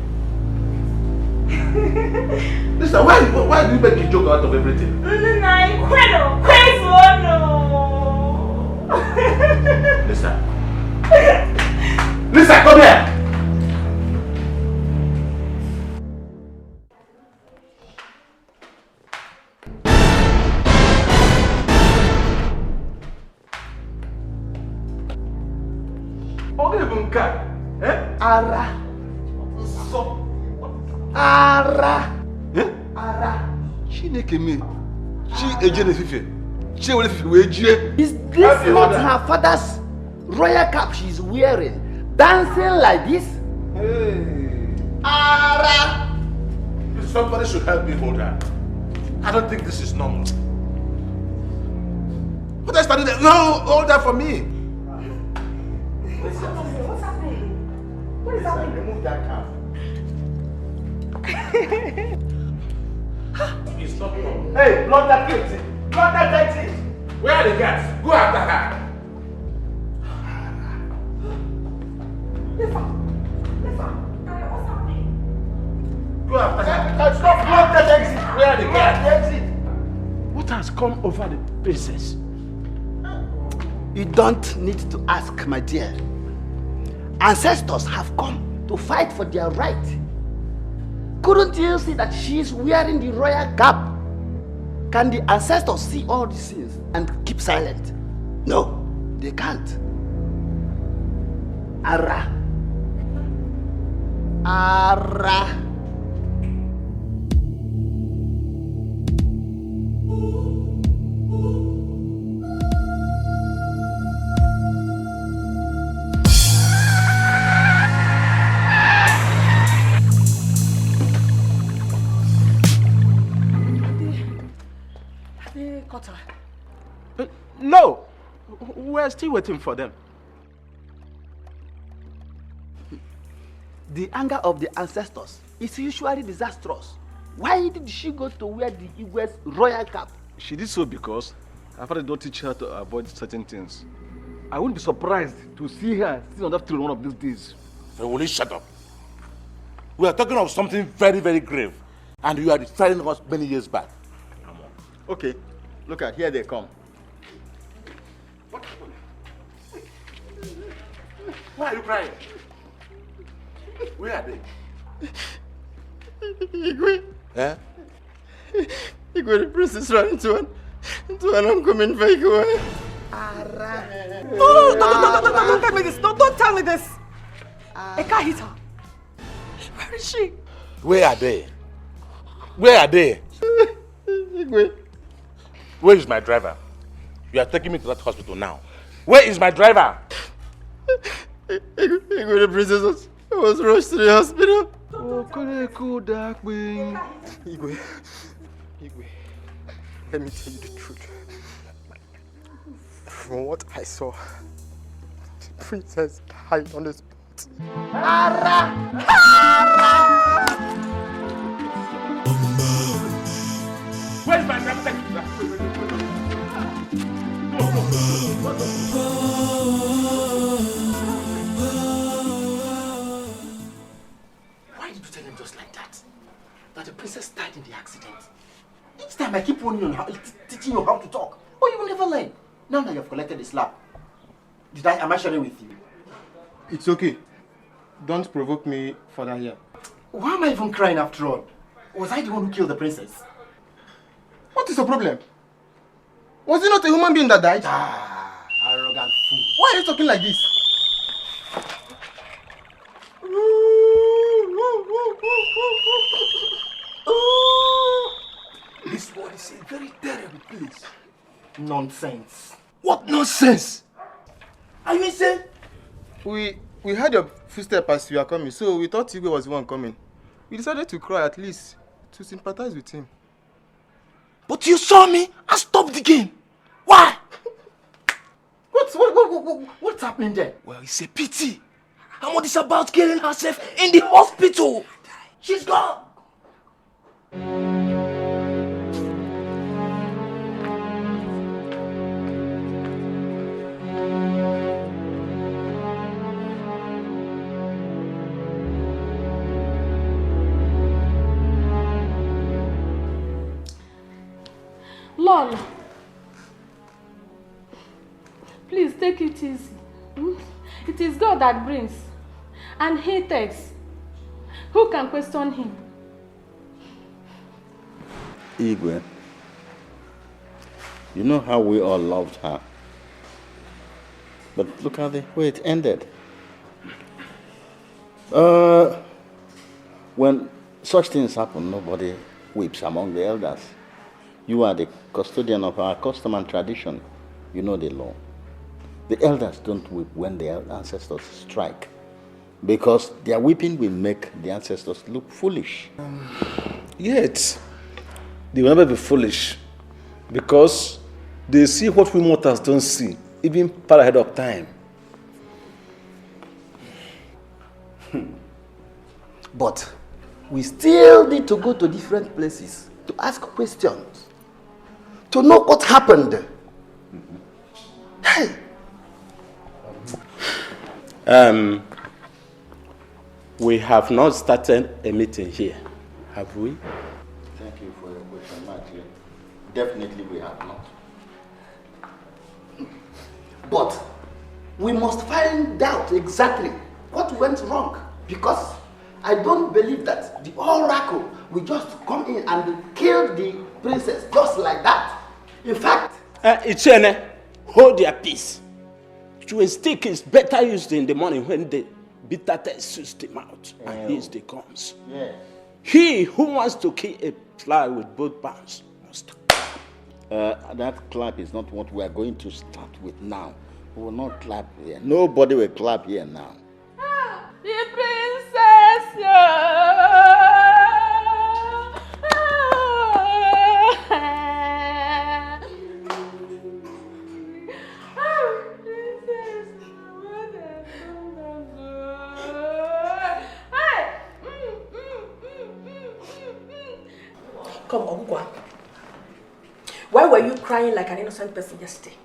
Listen, why do you make a joke out of everything? Lisa. Lisa, come here. Ara. Ara. Ara. Chineke me. Chi ejene fife. Chi wele fife we jie. Is this not her father's royal cap she's wearing? Dancing like this? Hey. Ara. Somebody should help me hold her. I don't think this is normal. What I started there? No, hold that for me. What's happening? What is happening? Remove that cap. It's not normal. Hey, blood that kitty. Blood that kitty. Where are the guards? Go after her. What's happening? Go after her. Stop blood that exit. Where are the guards? Exit. What has come over the princess? You don't need to ask, my dear. Ancestors have come to fight for their right. Couldn't you see that she's wearing the royal cap? Can the ancestors see all these things and keep silent? No, they can't. Ara. Ara. No, we're still waiting for them. The anger of the ancestors is usually disastrous. Why did she go to wear the Igwe's royal cap? She did so because her father did not teach her to avoid certain things. I wouldn't be surprised to see her sitting on that throne one of these days. So will you shut up? We are talking of something very, very grave. And you are referring us many years back. Come on. Okay, look at here they come. Why are you crying? Where are they? Igwe. Eh? Igwe, the princess ran into an oncoming vehicle. No, don't tell me this. Don't tell me this. A car hit her. Where is she? Where are they? Where are they? Igwe. Where is my driver? You are taking me to that hospital now. Where is my driver? Igwe, the princess was rushed to the hospital. Igwe, let me tell you the truth. From what I saw, the princess died on the spot. Where is my driver? Why did you tell him just like that? That the princess died in the accident? Each time I keep warning you on teaching you how to talk, but you will never learn. Now that you have collected the slap, am I sharing with you? It's okay. Don't provoke me further here. Why am I even crying after all? Was I the one who killed the princess? What is the problem? Was it not a human being that died? Ah, arrogant fool. Why are you talking like this? This world is a very terrible place. Nonsense. What nonsense? Are you insane? We heard your footsteps as you were coming, so we thought Iyke was the one coming. We decided to cry at least to sympathize with him. But you saw me and stopped the game. Why? What's happening there? Well, it's a pity. Amod is about killing herself in the hospital. She's gone. Lol, please take it easy. It is God that brings, and He takes. Who can question Him? Iyke, you know how we all loved her. But look at the way it ended. When such things happen, nobody weeps among the elders. You are the custodian of our custom and tradition. You know the law. The elders don't weep when their ancestors strike, because their weeping will make the ancestors look foolish. Yet, they will never be foolish, because they see what we mortals don't see, even far ahead of time. But we still need to go to different places to ask questions, to know what happened. Hey. We have not started a meeting here, have we? Thank you for your question, Matthew. Definitely we have not. But we must find out exactly what went wrong, because I don't believe that the oracle will just come in and kill the princess just like that. In fact... Ichene, hold your peace. Chewing stick is better used in the morning when the bitter taste suits him out, and his day comes. Yeah. He who wants to kill a fly with both palms must. That clap is not what we are going to start with now. We will not clap here. Nobody will clap here now. The princess! Come on, Ogwa. Why were you crying like an innocent person yesterday?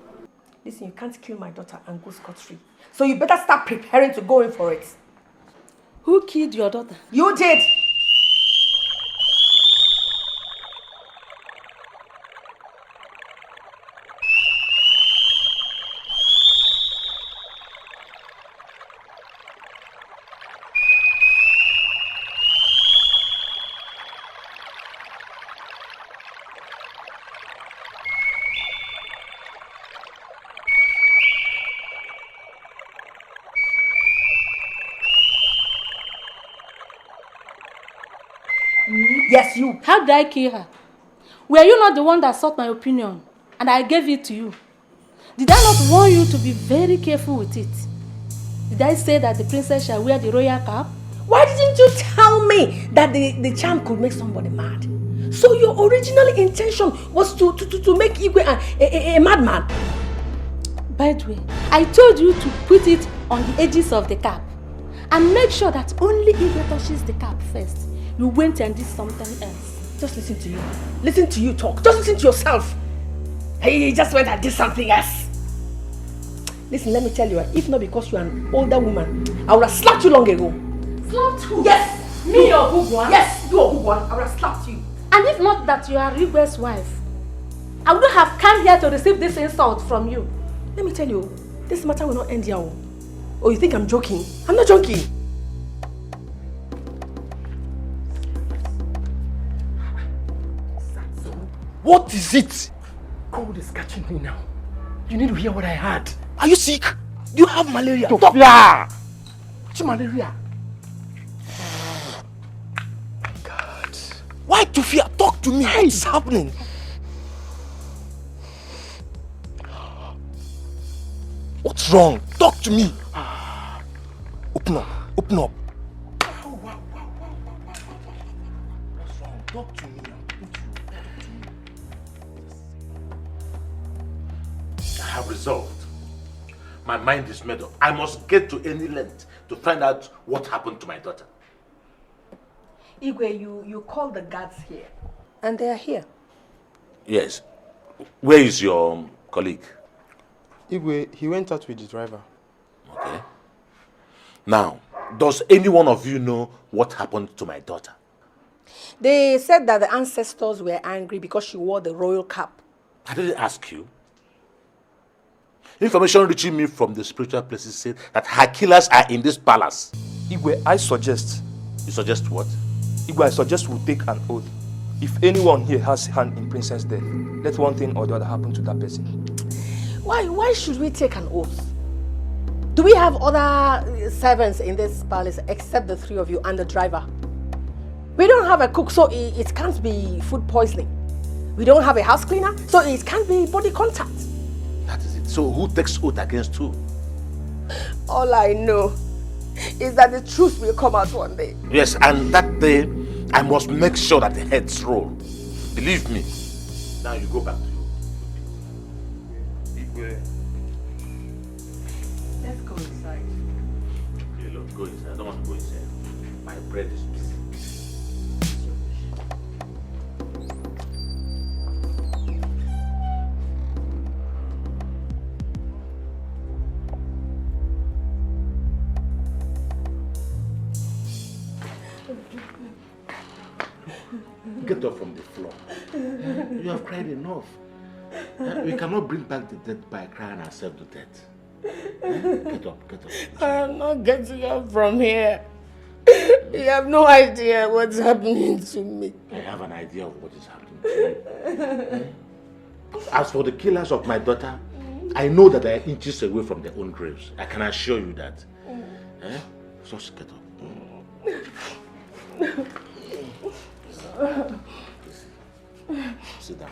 Listen, you can't kill my daughter and go scot-free. So you better start preparing to go in for it. Who killed your daughter? You did! Yes, you. How did I kill her? Were you not the one that sought my opinion and I gave it to you? Did I not warn you to be very careful with it? Did I say that the princess shall wear the royal cap? Why didn't you tell me that the charm could make somebody mad? So your original intention was to make Iyke a madman? By the way, I told you to put it on the edges of the cap and make sure that only Iyke touches the cap first. You went and did something else. Just listen to you. Listen to you talk. Just listen to yourself. Hey, you just went and did something else. Listen, let me tell you, if not because you're an older woman, I would have slapped you long ago. Slapped who? Yes! Me or Gugwan? Yes, you or Gugwan. I would have slapped you. And if not that you are Iyke's wife, I wouldn't have come here to receive this insult from you. Let me tell you, this matter will not end here. Oh, you think I'm joking? I'm not joking. What is it? Cold is catching me now. You need to hear what I had. Are you sick? Do you have malaria? Stop. Yeah. What's malaria? God. Why Tufia? Talk to me. What is happening? What's wrong? Talk to me. Open up. Open up. What's wrong? Talk to me. I have resolved. My mind is made up. I must get to any length to find out what happened to my daughter. Iyke, you called the guards here. And they are here. Yes. Where is your colleague? Iyke, he went out with the driver. Okay. Now, does any one of you know what happened to my daughter? They said that the ancestors were angry because she wore the royal cap. I didn't ask you. Information reaching me from the spiritual places said that her killers are in this palace. Iyke, I suggest. You suggest what? Iyke, I suggest we take an oath. If anyone here has hand in princess' death, let one thing or the other happen to that person. Why should we take an oath? Do we have other servants in this palace except the 3 of you and the driver? We don't have a cook, so it can't be food poisoning. We don't have a house cleaner, so it can't be body contact. That is it. So who takes oath against who? All I know is that the truth will come out one day. Yes, and that day, I must make sure that the heads roll. Believe me. Now you go back to your Iyke. Let's go inside. Okay, look, go inside. I don't want to go inside. My bread is busy. Get up from the floor. You have cried enough. We cannot bring back the dead by crying ourselves to death. Get up, get up. I'm not getting up from here. You have no idea what's happening to me. I have an idea of what is happening to you. As for the killers of my daughter, I know that they are inches away from their own graves. I can assure you that. Just get up. Sit down.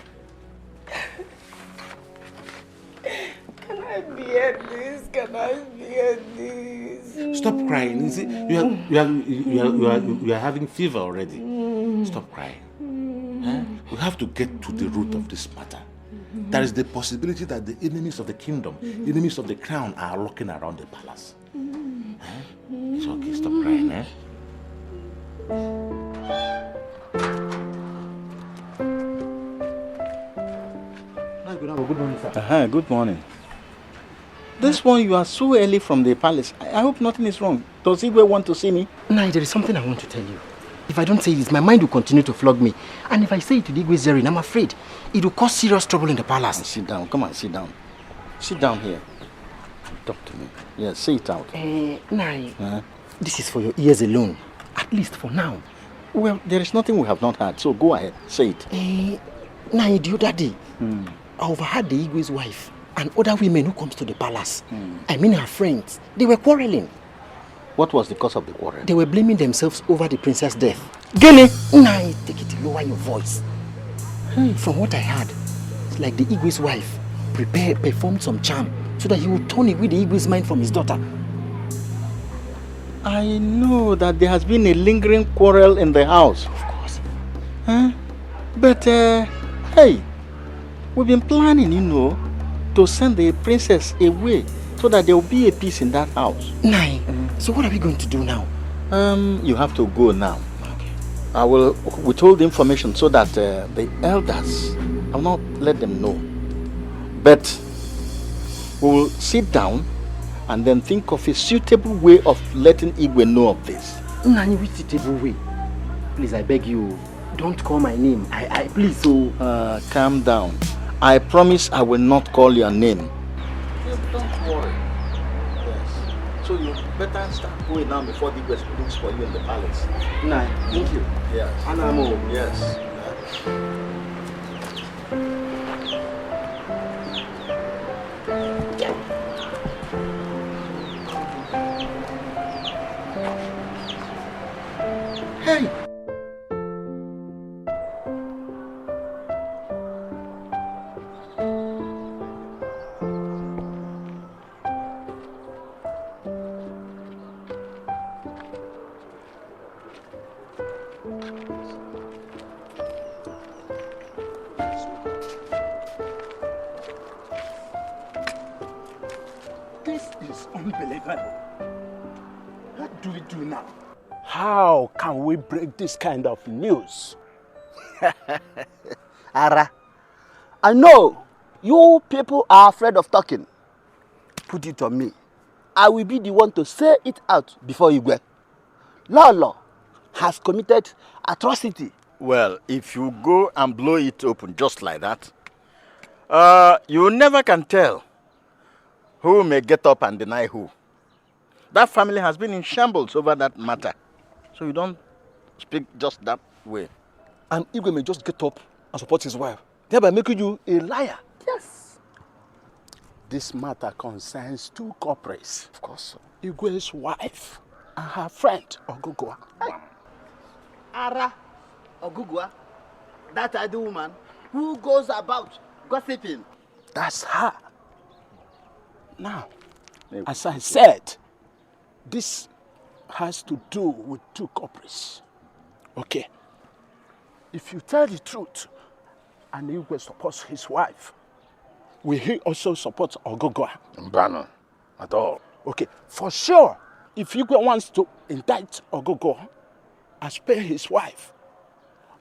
Can I bear this? Can I bear this? Stop crying. You see, you are having fever already. Stop crying. We have to get to the root of this matter. There is the possibility that the enemies of the kingdom, the enemies of the crown, are lurking around the palace. It's okay. Stop crying. Good morning, sir. Good morning. This one, you are so early from the palace. I hope nothing is wrong. Does Iyke want to see me? Nah, there is something I want to tell you. If I don't say this, my mind will continue to flog me. And if I say it to the Igwe Zerin, I'm afraid it will cause serious trouble in the palace. Sit down. Come on, sit down. Sit down here. Talk to me. Yes, say it out. Nah, this is for your ears alone. At least for now. Well, there is nothing we have not heard, so go ahead. Say it. Nah, the other day, I overheard the Igwe's wife and other women who comes to the palace. I mean her friends. They were quarreling. What was the cause of the quarrel? They were blaming themselves over the princess' death. Gilly! Nah, take it, lower your voice. From what I heard, it's like the Igwe's wife performed some charm so that he would turn away the Igwe's mind from his daughter. I know that there has been a lingering quarrel in the house. Of course. But, hey, we've been planning, to send the princess away so that there will be a peace in that house. Nah, so what are we going to do now? You have to go now. Okay. I will withhold the information so that the elders, I will not let them know. But we will sit down and then think of a suitable way of letting Iyke know of this. Nani, which suitable way? Please, I beg you, don't call my name. I please, so... calm down. I promise I will not call your name. Don't worry. Yes. So you better start going now before the Igwe looks for you in the palace. Nah, thank you. Yes. Anamo. Yes. Hey! This is unbelievable. What do we do now? How can we break this kind of news? Ara, I know you people are afraid of talking. Put it on me. I will be the one to say it out before you go. Lolo has committed atrocity. Well, if you go and blow it open just like that, you never can tell who may get up and deny who. That family has been in shambles over that matter. So you don't speak just that way. And Iyke may just get up and support his wife, thereby making you a liar. Yes. This matter concerns two culprits. Of course, sir. Igwe's wife and her friend, Ogugwa. Ara Ogugwa, that other woman who goes about gossiping. That's her. Now, as I said, this has to do with two culprits. Okay? If you tell the truth, and Igwe supports his wife, will he also support Ogugwa? Mbano, at all. Okay, for sure, if Igwe wants to indict Ogugwa and spare his wife,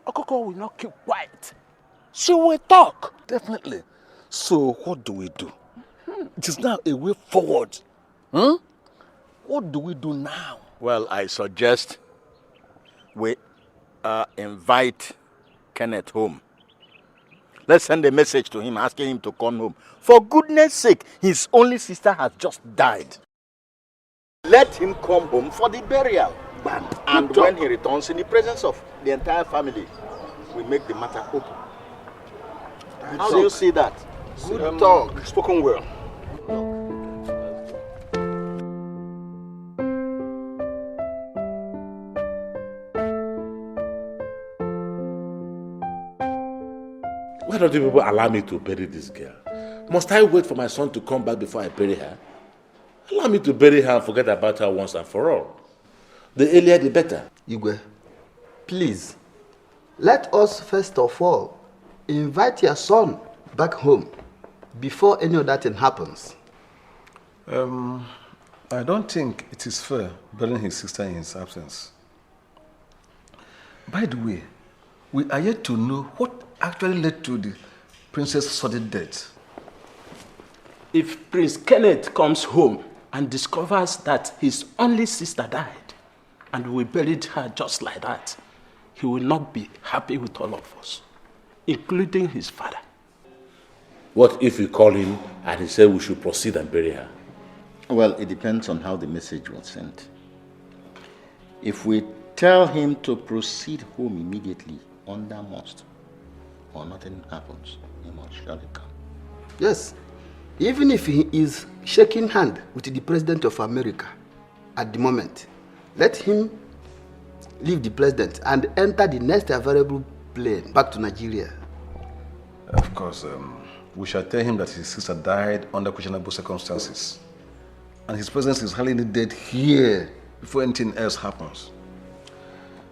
Ogugwa will not keep quiet. She will talk. Definitely. So what do we do? It is now a way forward. What do we do now? Well, I suggest we invite Kenneth home. Let's send a message to him asking him to come home. For goodness sake, his only sister has just died. Let him come home for the burial. And when he returns in the presence of the entire family, we make the matter open. How do you see that? Good talk. Spoken well. Why don't you people allow me to bury this girl? Must I wait for my son to come back before I bury her? Allow me to bury her and forget about her once and for all. The earlier the better. Igwe, please, let us first of all invite your son back home before any other thing happens. I don't think it is fair burying his sister in his absence. By the way, we are yet to know what actually led to the princess' sudden death. If Prince Kenneth comes home and discovers that his only sister died and we buried her just like that, he will not be happy with all of us, including his father. What if we call him and he said we should proceed and bury her? Well, it depends on how the message was sent. If we tell him to proceed home immediately under must, or nothing happens, he must surely come. Yes, even if he is shaking hand with the President of America at the moment, let him leave the president and enter the next available plane back to Nigeria. Of course, we shall tell him that his sister died under questionable circumstances, and his presence is highly needed here before anything else happens.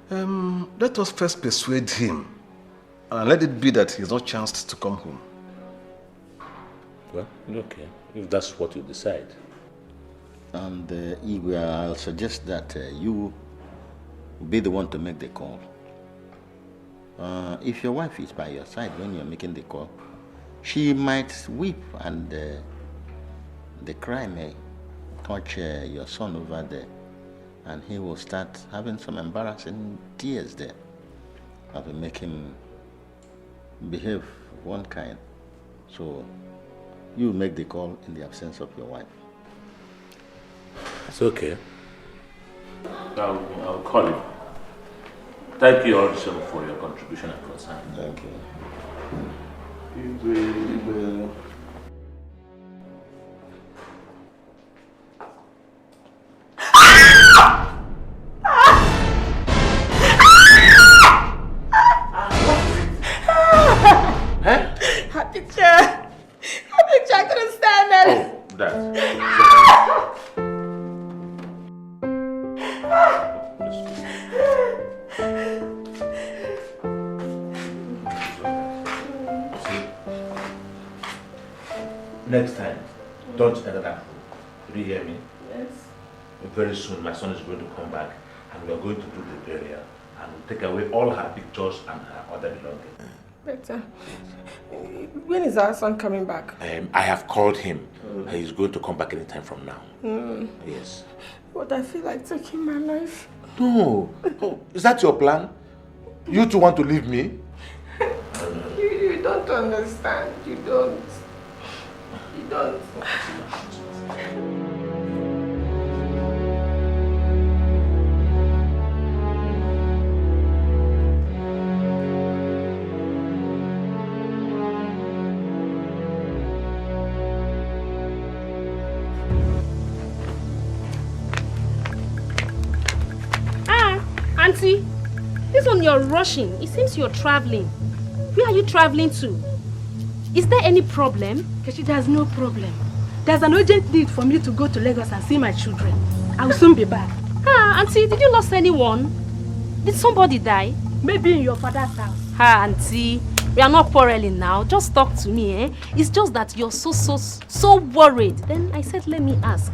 Let us first persuade him, and let it be that he is not chanced to come home. Well, okay, if that's what you decide. And Igwe, I'll suggest that you be the one to make the call. If your wife is by your side when you're making the call, she might weep and the cry may touch your son over there, and he will start having some embarrassing tears there. That will make him behave one kind. So you make the call in the absence of your wife. It's okay. I'll call him. Thank you also for your contribution and concern. Thank you. Her picture, I couldn't stand it. Oh, that's... Next time, don't enter that room. Do you hear me? Yes. Very soon, my son is going to come back and we are going to do the burial and we'll take away all her pictures and her other belongings. Better. When is our son coming back? I have called him. He's going to come back anytime from now. Yes. But I feel like taking my life. No. Oh, is that your plan? You two want to leave me? You don't understand. You don't. You don't. Auntie, this one you're rushing. It seems you're traveling. Where are you traveling to? Is there any problem? Kechi, there's no problem. There's an urgent need for me to go to Lagos and see my children. I will soon be back. Ah, Auntie, did you lose anyone? Did somebody die? Maybe in your father's house. Ah, Auntie, we are not quarreling now. Just talk to me, eh? It's just that you're so worried. Then I said, let me ask.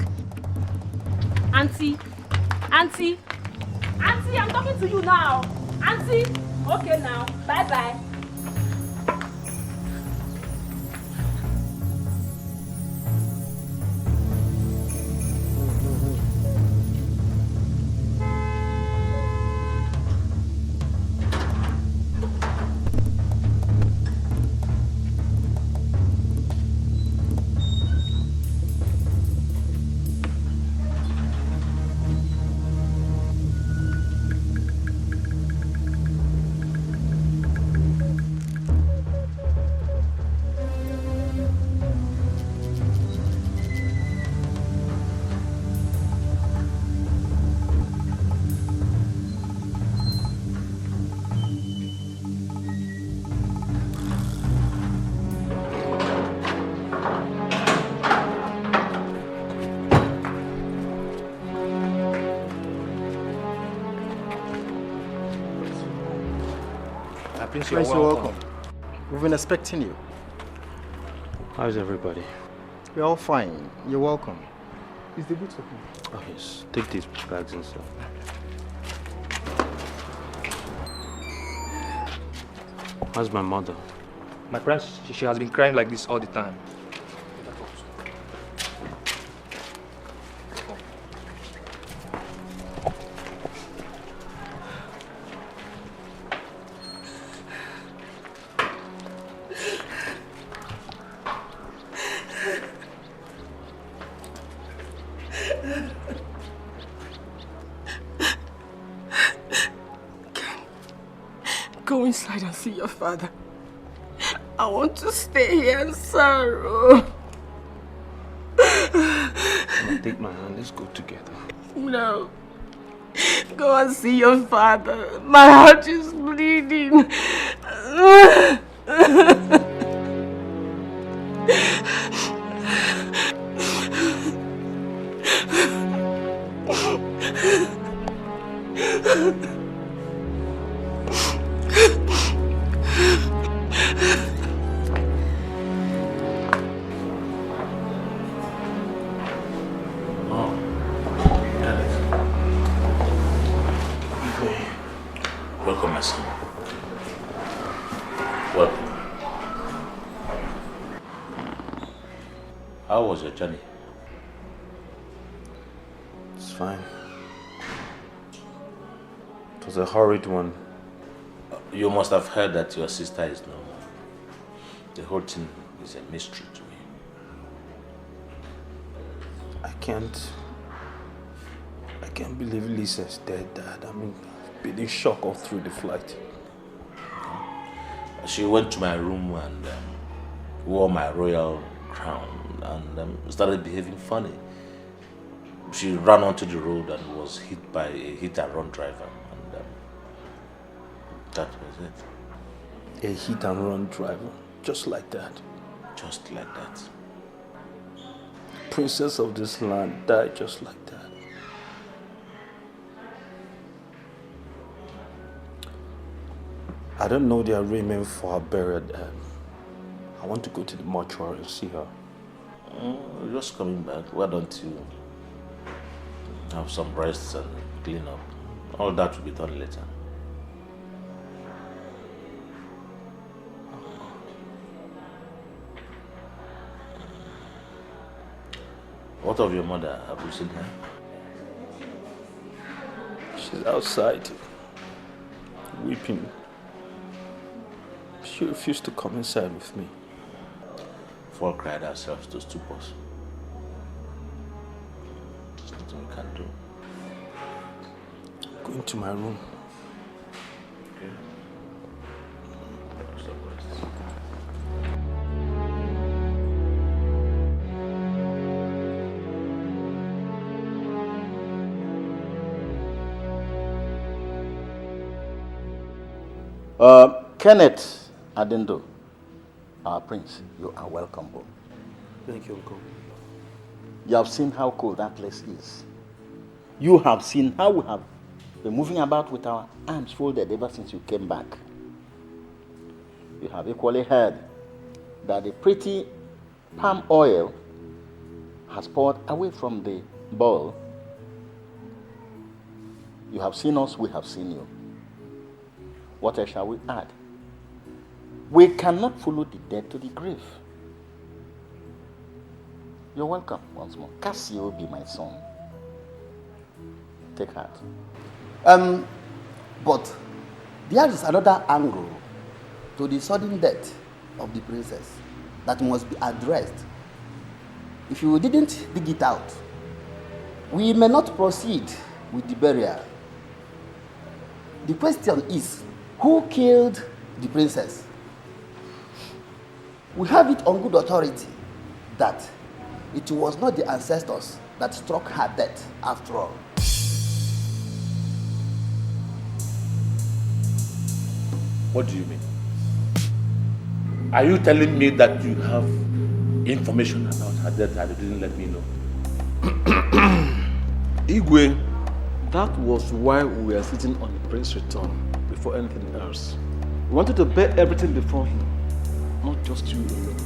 Auntie, I'm talking to you now. Auntie, okay now. Bye-bye. Prince, you're welcome. We've been expecting you. How's everybody? We're all fine. You're welcome. Is the boots open? Oh yes, take these bags and stuff. How's my mother? My parents, she has been crying like this all the time. Go inside and see your father. I want to stay here in sorrow. Take my hand, let's go together. No. Go and see your father. My heart is bleeding. Welcome, my son. Welcome. How was your journey? It's fine. It was a horrid one. You must have heard that your sister is no more. The whole thing is a mystery to me. I can't believe Lisa's dead, Dad. I mean, I've been in shock all through the flight. She went to my room and wore my royal crown and started behaving funny. She ran onto the road and was hit by a hit-and-run driver. And that was it. A hit-and-run driver? Just like that? Just like that. Princess of this land died just like that. I don't know the arrangement for her burial. I want to go to the mortuary and see her. You're just coming back. Why don't you have some rest and clean up? All that will be done later. What of your mother? Have you seen her? She's outside, weeping. She refused to come inside with me. We all cried ourselves to stupors. There's nothing we can do. Go into my room. Okay. Kenneth Adendo, our prince, you are welcome home. Thank you, Uncle. You have seen how cool that place is. You have seen how we have been moving about with our arms folded ever since you came back. You have equally heard that the pretty palm oil has poured away from the bowl. You have seen us, we have seen you. What else shall we add? We cannot follow the dead to the grave. You're welcome once more. Cassio be my son. Take heart. But there is another angle to the sudden death of the princess that must be addressed. If you didn't dig it out, we may not proceed with the burial. The question is, who killed the princess? We have it on good authority that it was not the ancestors that struck her death after all. What do you mean? Are you telling me that you have information about her death that you didn't let me know? Iyke, that was why we were sitting on the prince's return before anything else. We wanted to bear everything before him, not just you alone.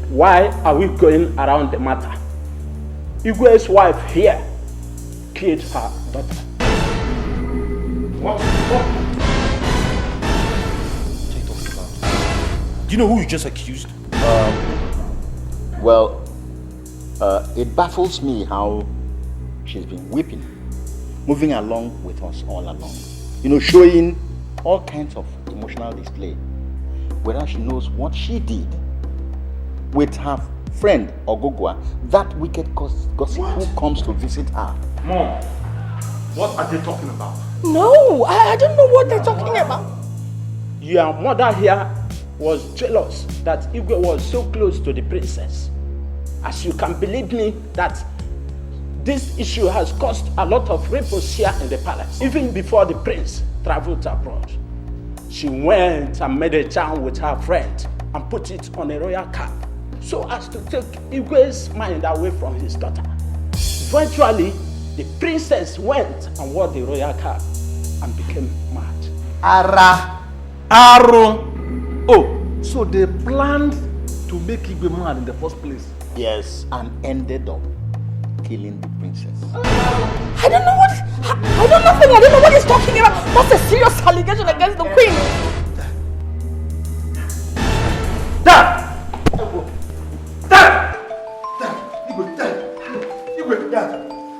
Why are we going around the matter? Iyke's wife here killed her daughter. What? Do you know who you just accused? It baffles me how she's been weeping, moving along with us all along. You know, showing all kinds of emotional display, whereas she knows what she did with her friend Ogogwa, that wicked gossip who comes to visit her. Mom, what are they talking about? No, I don't know what they're talking about. Your mother here was jealous that Iyke was so close to the princess. As you can believe me that this issue has caused a lot of ripples here in the palace. Even before the prince traveled abroad, she went and made a charm with her friend and put it on a royal cap so as to take Iyke's mind away from his daughter. Eventually, the princess went and wore the royal cap and became mad. Arrow. Oh, so they planned to make Iyke mad in the first place? Yes, and ended up killing the princess. I don't know what he's talking about. That's a serious allegation against the queen. Dad!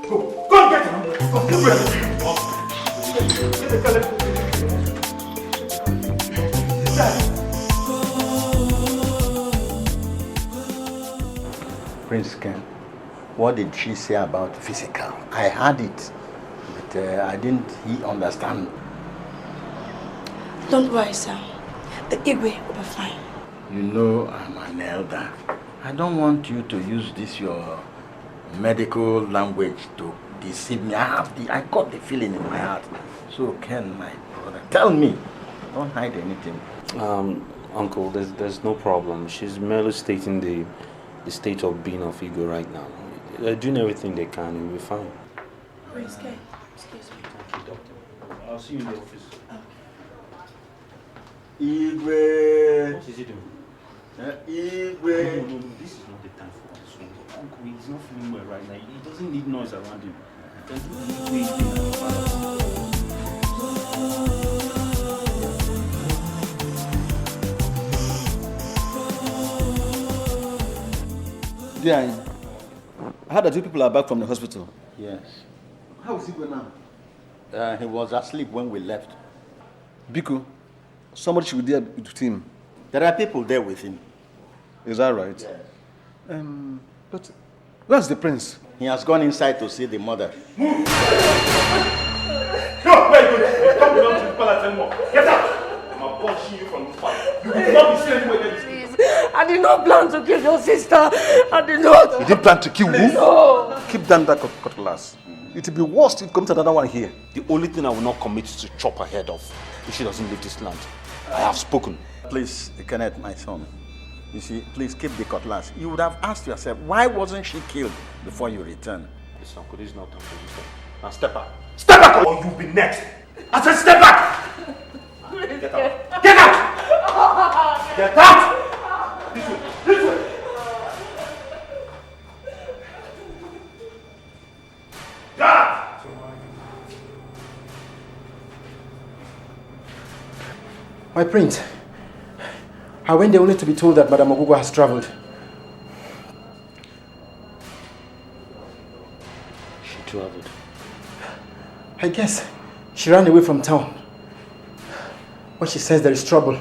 Go and get him. Prince Ken, what did she say about physical? I heard it, but I didn't understand. Don't worry, sir. The Iyke will be fine. You know I'm an elder. I don't want you to use this your medical language to deceive me. I got the feeling in my heart. So Ken, my brother, tell me. Don't hide anything. Uncle, there's no problem. She's merely stating the state of being of Iyke right now. They're doing everything they can and we'll be fine. Prince Ken, excuse me. Okay, doctor. I'll see you in the office. Iyke. What is he doing? Iyke. No, this is not the time for this one. Uncle, he's not feeling well right now. He doesn't need noise around him. Yeah, I heard that you people are back from the hospital. Yes. How is he going now? He was asleep when we left. Biko, somebody should be there with him. There are people there with him. Is that right? Yes. But where's the prince? He has gone inside to see the mother. Move! No, very good. Don't belong to the palace anymore. Get out! I'm abolishing you from this palace. You will not be seen anywhere near this place. I did not plan to kill your sister. I did not. You didn't plan to kill who? No. Keep down that cutlass. It will be worse if you commit another one here. The only thing I will not commit is to chop her head off. if she doesn't leave this land. I have spoken. Please, Kenneth, my son. You see, please keep the cutlass. You would have asked yourself, why wasn't she killed before you returned? Listen, uncle, this is not time for you. Now step back. Step back or you'll be next. I said step back! Get out. Get out! Get out! This way. This way. Get! My prince, I went there only to be told that Madame Ogugu has traveled. She traveled. I guess she ran away from town. But she says there is trouble.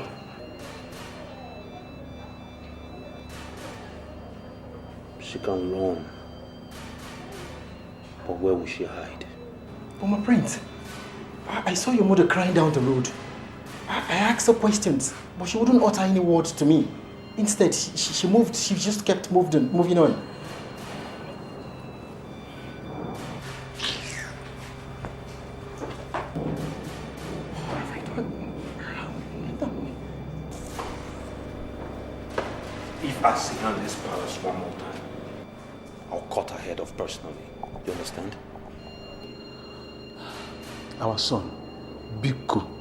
She can run. But where will she hide? But my prince, I saw your mother crying down the road. I asked her questions, but she wouldn't utter any words to me. Instead, she moved, she just kept moving on. If I see her in this palace one more time, I'll cut her head off personally. You understand? Our son, Biko,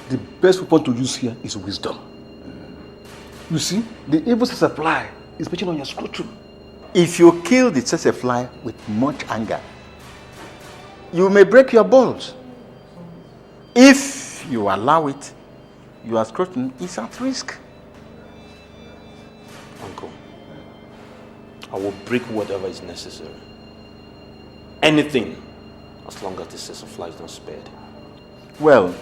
the best weapon to use here is wisdom. You see, the evil fly is pitching on your scrotum. If you kill the fly with much anger, you may break your balls. If you allow it, your scrotum is at risk. Uncle, I will break whatever is necessary. Anything, as long as the fly is not spared. Well,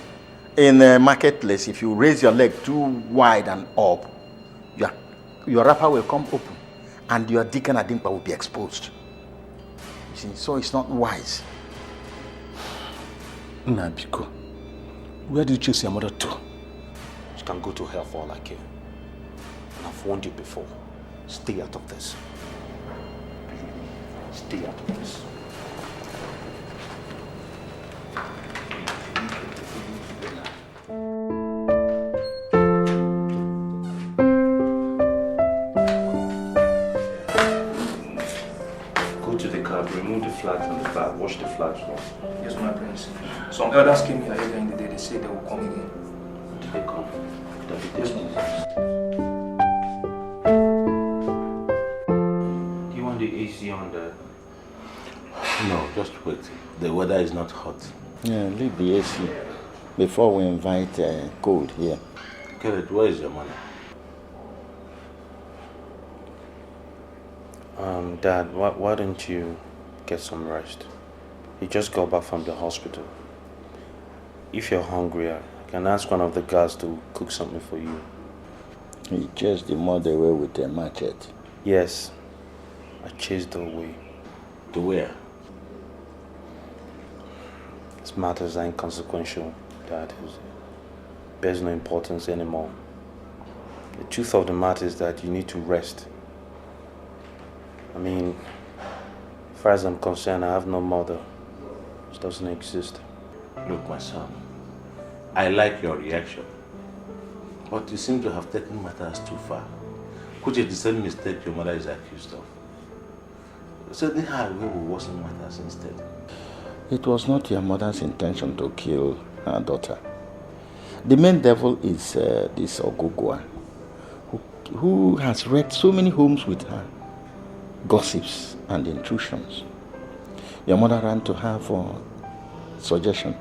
in a marketplace, if you raise your leg too wide and up, your wrapper will come open and your dick and adimpa will be exposed. You see, so it's not wise. Nabiko, where did you chase your mother to? She can go to hell for all I care. And I've warned you before. Stay out of this. Stay out of this. Remove the flags on the back. Wash the flags off. Yes, my prince. Some elders came here earlier in the day. They said they will come again. Did they come? Yes, my prince. Do you want the AC on there? No, just wait. The weather is not hot. Yeah, leave the AC before we invite cold here. Kenneth, where is your money? Dad, why don't you get some rest? You just got back from the hospital. If you're hungry, I can ask one of the guards to cook something for you. He chased the mother away with a machete. Yes, I chased her away. To where? These matters are inconsequential, Dad. It bears no importance anymore. The truth of the matter is that you need to rest. I mean, as far as I'm concerned, I have no mother. She doesn't exist. Look, my son, I like your reaction. But you seem to have taken matters too far, which is the same mistake your mother is accused of. So they had way we worsen matters instead. It was not your mother's intention to kill her daughter. The main devil is this Ogugwa, who has wrecked so many homes with her gossips and intrusions. Your mother ran to her for suggestion,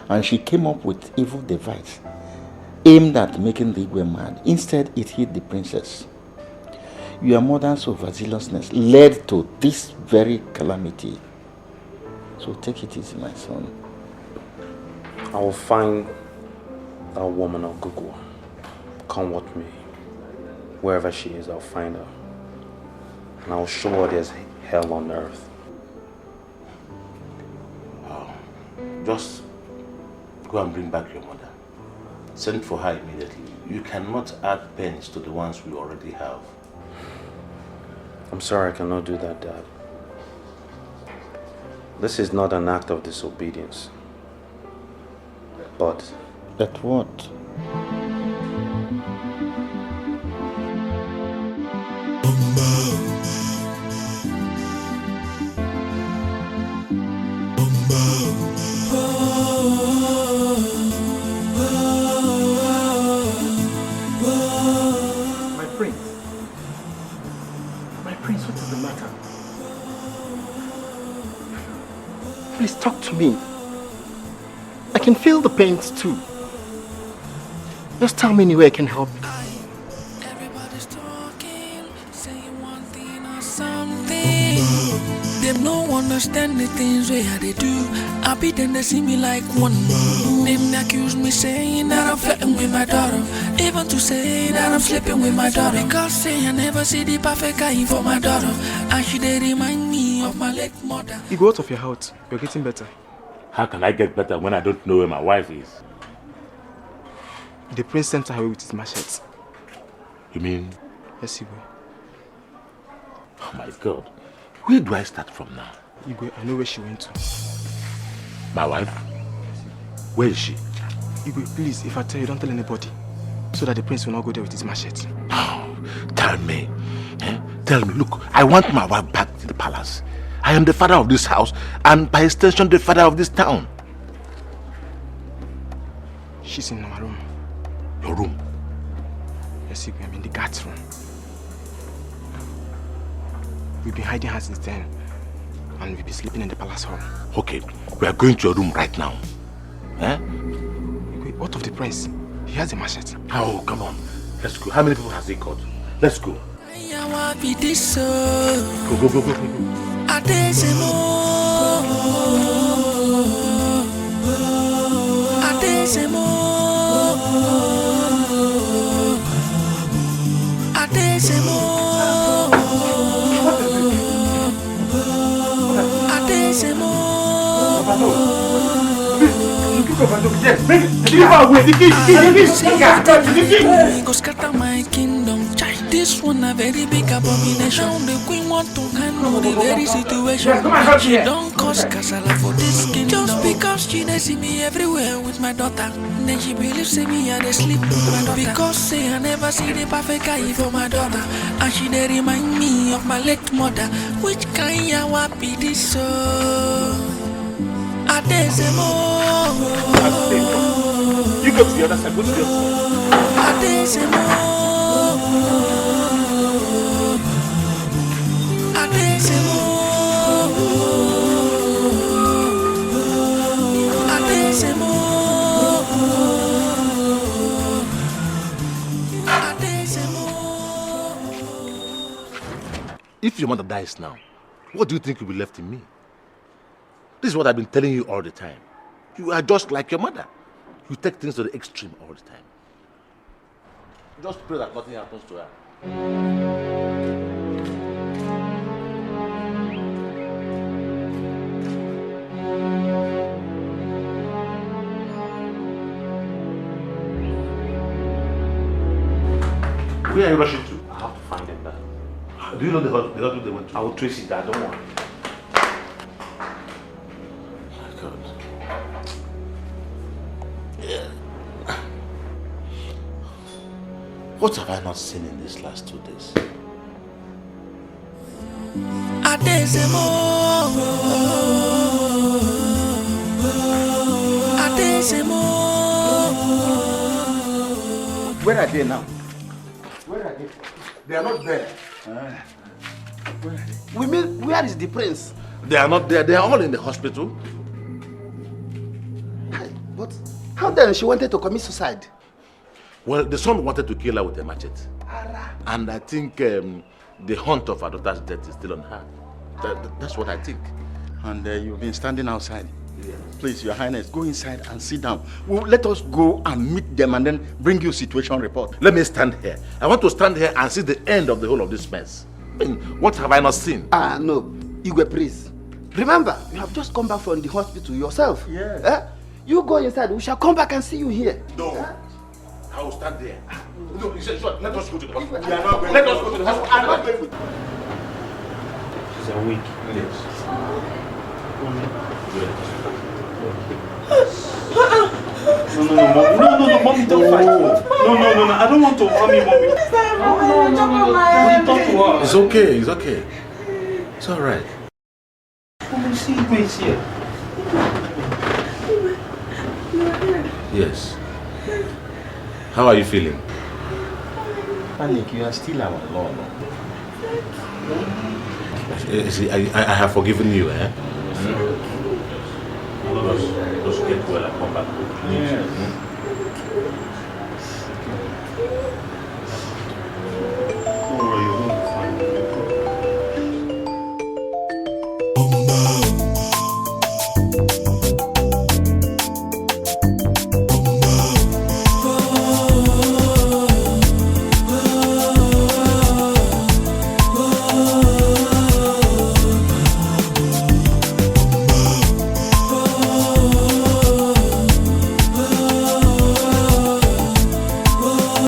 and she came up with evil device aimed at making the Igwe mad. Instead, it hit the princess. Your mother's overzealousness led to this very calamity. So take it easy, my son. I will find that woman of Google. Come with me. Wherever she is, I'll find her. And I'll show her there's hell on earth. Wow. Just go and bring back your mother. Send for her immediately. You cannot add pens to the ones we already have. I'm sorry I cannot do that, Dad. This is not an act of disobedience. But At what? My prince, what is the matter? Please talk to me. I can feel the pains too. Just tell me any way I can help you. Them no understand the things where they do. I be then they see me like one. Them accuse me saying that I'm flirting with my daughter. Even to say that I'm sleeping with my daughter. Because say I never see the perfect guy for my daughter. And she they remind me of my late mother. You go out of your house. You're getting better. How can I get better when I don't know where my wife is? The prince sent her away with his machete. You mean? Yes, Igwe. Oh my God. Where do I start from now? Igwe, I know where she went to. My wife? Where is she? Igwe, please, if I tell you, don't tell anybody. So that the prince will not go there with his machete. Oh, tell me. Tell me, look, I want my wife back to the palace. I am the father of this house and by extension the father of this town. She's in our room. Your room? Yes, Igwe, I'm in the guard's room. We've been hiding her since then. And we'll be sleeping in the palace hall. Okay, we are going to your room right now. Wait, what of the prince? He has a machete. Oh, come on. Let's go. How many people has he caught? Let's go. Go. Yes, go scatter my kingdom. This one a very big abomination. The queen want to handle the very situation. She don't cause casala for this kingdom. Just because she dey see me everywhere with my daughter. Then she believes say me I dey sleep with my daughter. Because say I never see the perfect guy for my daughter. And she dey remind me of my late mother. Which kind of be this so? You go to the other side. Go to the other side. If your mother dies now, what do you think will be left in me? This is what I've been telling you all the time. You are just like your mother. You take things to the extreme all the time. Just pray that nothing happens to her. Where are you rushing to? I have to find them there. Do you know the hospital they went to? I will trace it there, don't worry. What have I not seen in these last 2 days? Where are they now? Where are they? They are not there. Where are they? We mean, where is the prince? They are not there. They are all in the hospital. But how then she wanted to commit suicide? Well, the son wanted to kill her with a machete. And I think the hunt of her daughter's death is still on her. That's what I think. And you've been standing outside. Yes. Please, Your Highness, go inside and sit down. Well, let us go and meet them and then bring you situation report. Let me stand here. I want to stand here and see the end of the whole of this mess. I mean, what have I not seen? No. Iyke, please. Remember, you have just come back from the hospital yourself. Yeah. You go inside. We shall come back and see you here. No. I will stand there. No, he said, let us go to the hospital. We are not going. Let us go to the hospital. I'm not going with you. She's a weak. Yes. No, mommy, don't fight. No, I don't want to harm you, mommy. No. It's okay. It's all right. Mommy, see Igwe is here. Yes. How are you feeling? Panic, you are still our Lord. See, I have forgiven you, eh? Just get well and come back. Yeah. Don't worry, you won't be fine.